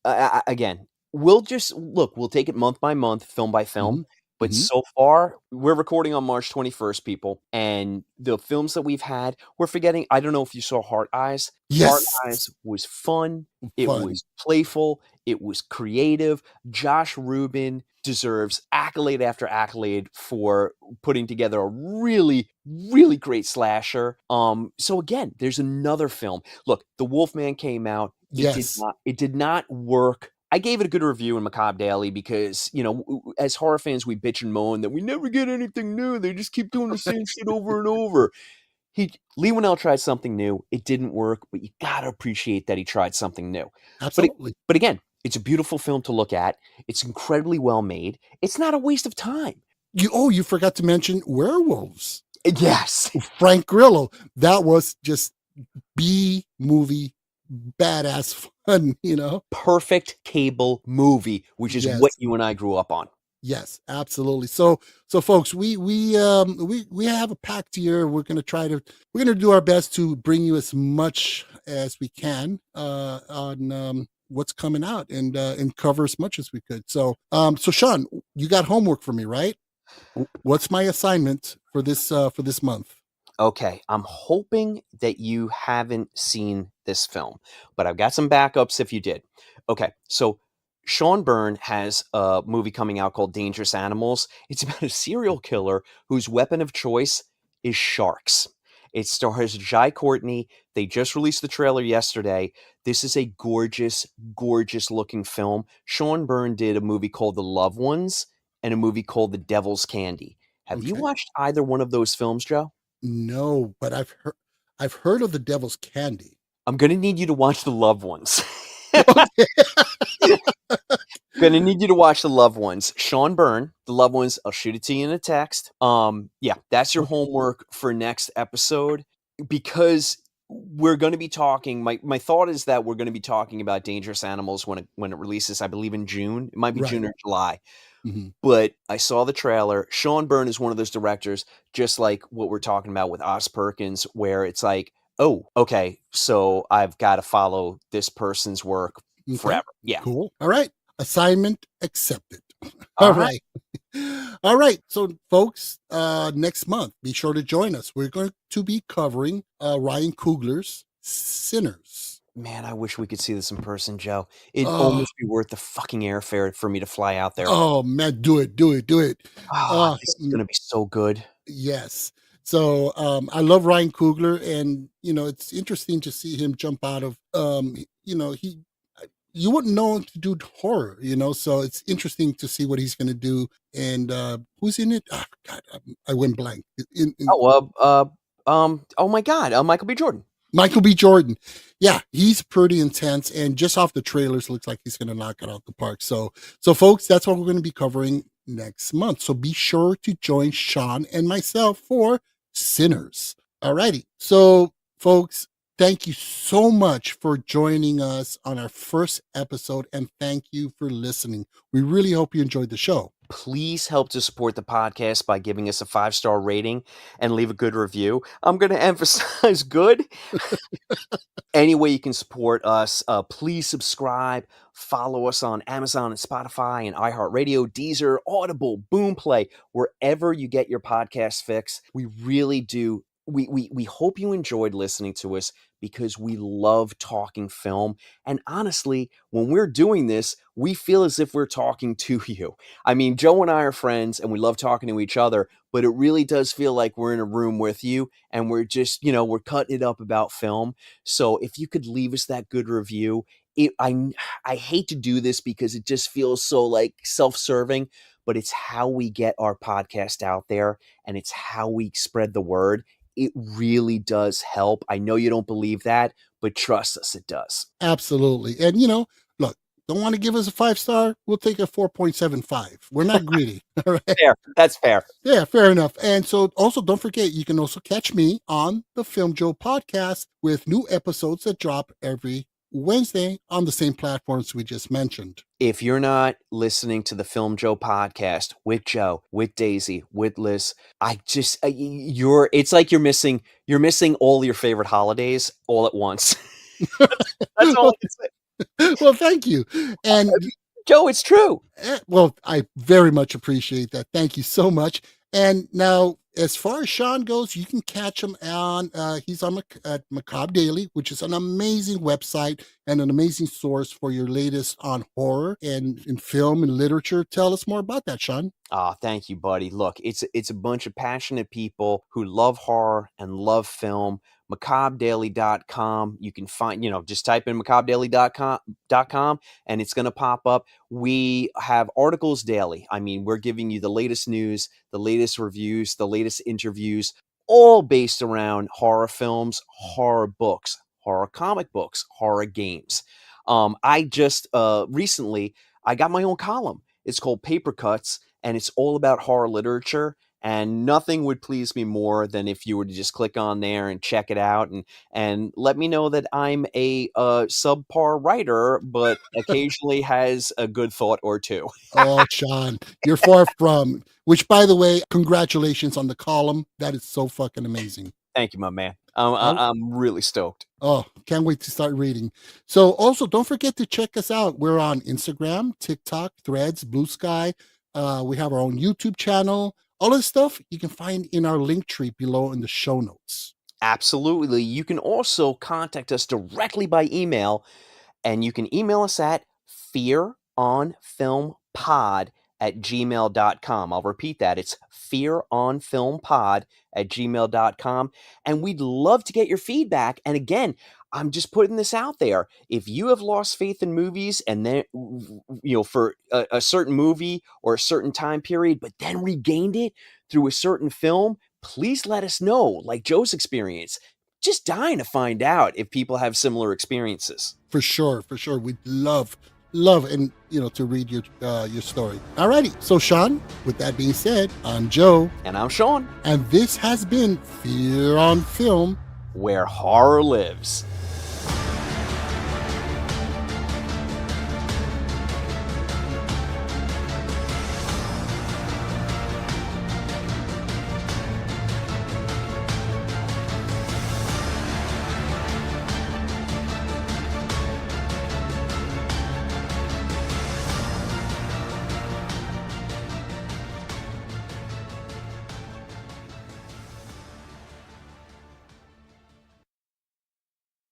again, we'll take it month by month, film by film. But so far, we're recording on March 21st, people. And the films that we've had, we're forgetting. I don't know if you saw Heart Eyes. Yes. Heart Eyes was fun. It was playful. It was creative. Josh Rubin deserves accolade after accolade for putting together a really, really great slasher. So again, there's another film. Look, The Wolfman came out. It did not work. I gave it a good review in Macabre Daily because, as horror fans, we bitch and moan that we never get anything new. They just keep doing the same shit over and over. Leigh Whannell tried something new. It didn't work, but you gotta appreciate that he tried something new. Absolutely. But again, it's a beautiful film to look at. It's incredibly well made. It's not a waste of time. You forgot to mention Werewolves. Yes. Frank Grillo. That was just B-movie badass fun, Perfect cable movie, which is what you and I grew up on. Yes, absolutely. So folks, we have a packed year. We're gonna do our best to bring you as much as we can on what's coming out and cover as much as we could. So Sean, you got homework for me, right? What's my assignment for this month? Okay, I'm hoping that you haven't seen this film, but I've got some backups if you did. Okay, so Sean Byrne has a movie coming out called Dangerous Animals. It's about a serial killer whose weapon of choice is sharks. It stars Jai Courtney. They just released the trailer yesterday. This is a gorgeous, gorgeous looking film. Sean Byrne did a movie called The Loved Ones and a movie called The Devil's Candy. Have you Okay. watched either one of those films, Joe? No, but I've heard of the Devil's Candy. I'm going to need you to watch The Loved Ones. Okay. Gonna need you to watch The Loved Ones. Sean Byrne, The Loved Ones. I'll shoot it to you in a text. Yeah, that's your homework for next episode because we're going to be talking. My thought is that we're going to be talking about Dangerous Animals when it releases. I believe in June. It might be Right. June or July. Mhm. But I saw the trailer. Sean Byrne is one of those directors, just like what we're talking about with Oz Perkins, where it's like, oh, okay, so I've got to follow this person's work Okay. forever. Yeah. Cool. All right. Assignment accepted. All All right. right. All right. So, folks, next month, be sure to join us. We're going to be covering Ryan Coogler's Sinners. Man, I wish we could see this in person, Joe. It'd Oh, almost be worth the fucking airfare for me to fly out there. oh man, do it, do it, do it. Ah, this is gonna be so good. Yes. So I love Ryan Coogler, and it's interesting to see him jump out of he you wouldn't know him to do horror, so it's interesting to see what he's going to do. And who's in it? Oh, God, I went blank. Oh my God, Michael B. Jordan. Michael B. Jordan. Yeah, he's pretty intense, and just off the trailers, looks like he's going to knock it out the park. So folks, that's what we're going to be covering next month. So be sure to join Sean and myself for Sinners. Alrighty. So, folks, thank you so much for joining us on our first episode, and thank you for listening. We really hope you enjoyed the show. Please help to support the podcast by giving us a 5-star rating and leave a good review. I'm going to emphasize good. Any way you can support us, please subscribe. Follow us on Amazon and Spotify and iHeartRadio, Deezer, Audible, Boomplay, wherever you get your podcast fix. We really do. We hope you enjoyed listening to us because we love talking film. And honestly, when we're doing this, we feel as if we're talking to you. I mean, Joe and I are friends and we love talking to each other, but it really does feel like we're in a room with you and we're just, we're cutting it up about film. So if you could leave us that good review, I hate to do this because it just feels so like self-serving, but it's how we get our podcast out there and it's how we spread the word. It really does help. I know you don't believe that, but trust us, it does. Absolutely. And, look, don't want to give us a 5-star? We'll take a 4.75. We're not greedy. All right. Fair. That's fair. Yeah, fair enough. And so also don't forget, you can also catch me on the Film Joe podcast with new episodes that drop every Wednesday on the same platforms we just mentioned. If you're not listening to the Film Joe podcast with Joe, with Daisy, with Liz, it's like you're missing all your favorite holidays all at once. That's all I can say. Well, thank you. And Joe, it's true. well, I very much appreciate that. Thank you so much. And now, as far as Sean goes, you can catch him on, he's on at Macabre Daily, which is an amazing website and an amazing source for your latest on horror and in film and literature. Tell us more about that, Sean. Thank you, buddy. Look, it's a bunch of passionate people who love horror and love film. MacabreDaily.com. You can find, just type in MacabreDaily.com and it's going to pop up. We have articles daily. I mean, we're giving you the latest news, the latest reviews, the latest interviews, all based around horror films, horror books, horror comic books, horror games. I just recently, I got my own column. It's called Paper Cuts, and it's all about horror literature. And nothing would please me more than if you were to just click on there and check it out and let me know that I'm a subpar writer, but occasionally has a good thought or two. Oh, Sean, you're far from, which, by the way, congratulations on the column. That is so fucking amazing. Thank you, my man. I'm really stoked. Oh, can't wait to start reading. So also don't forget to check us out. We're on Instagram, TikTok, Threads, Blue Sky. We have our own YouTube channel. All this stuff you can find in our link tree below in the show notes. Absolutely. You can also contact us directly by email, and you can email us at fearonfilmpod@gmail.com. I'll repeat that. It's fearonfilmpod@gmail.com. And we'd love to get your feedback. And again, I'm just putting this out there. If you have lost faith in movies and then, for a certain movie or a certain time period, but then regained it through a certain film, please let us know, like Joe's experience. Just dying to find out if people have similar experiences. For sure. We'd love, and to read your story. Alrighty. So Sean, with that being said, I'm Joe. And I'm Sean. And this has been Fear on Film, where horror lives.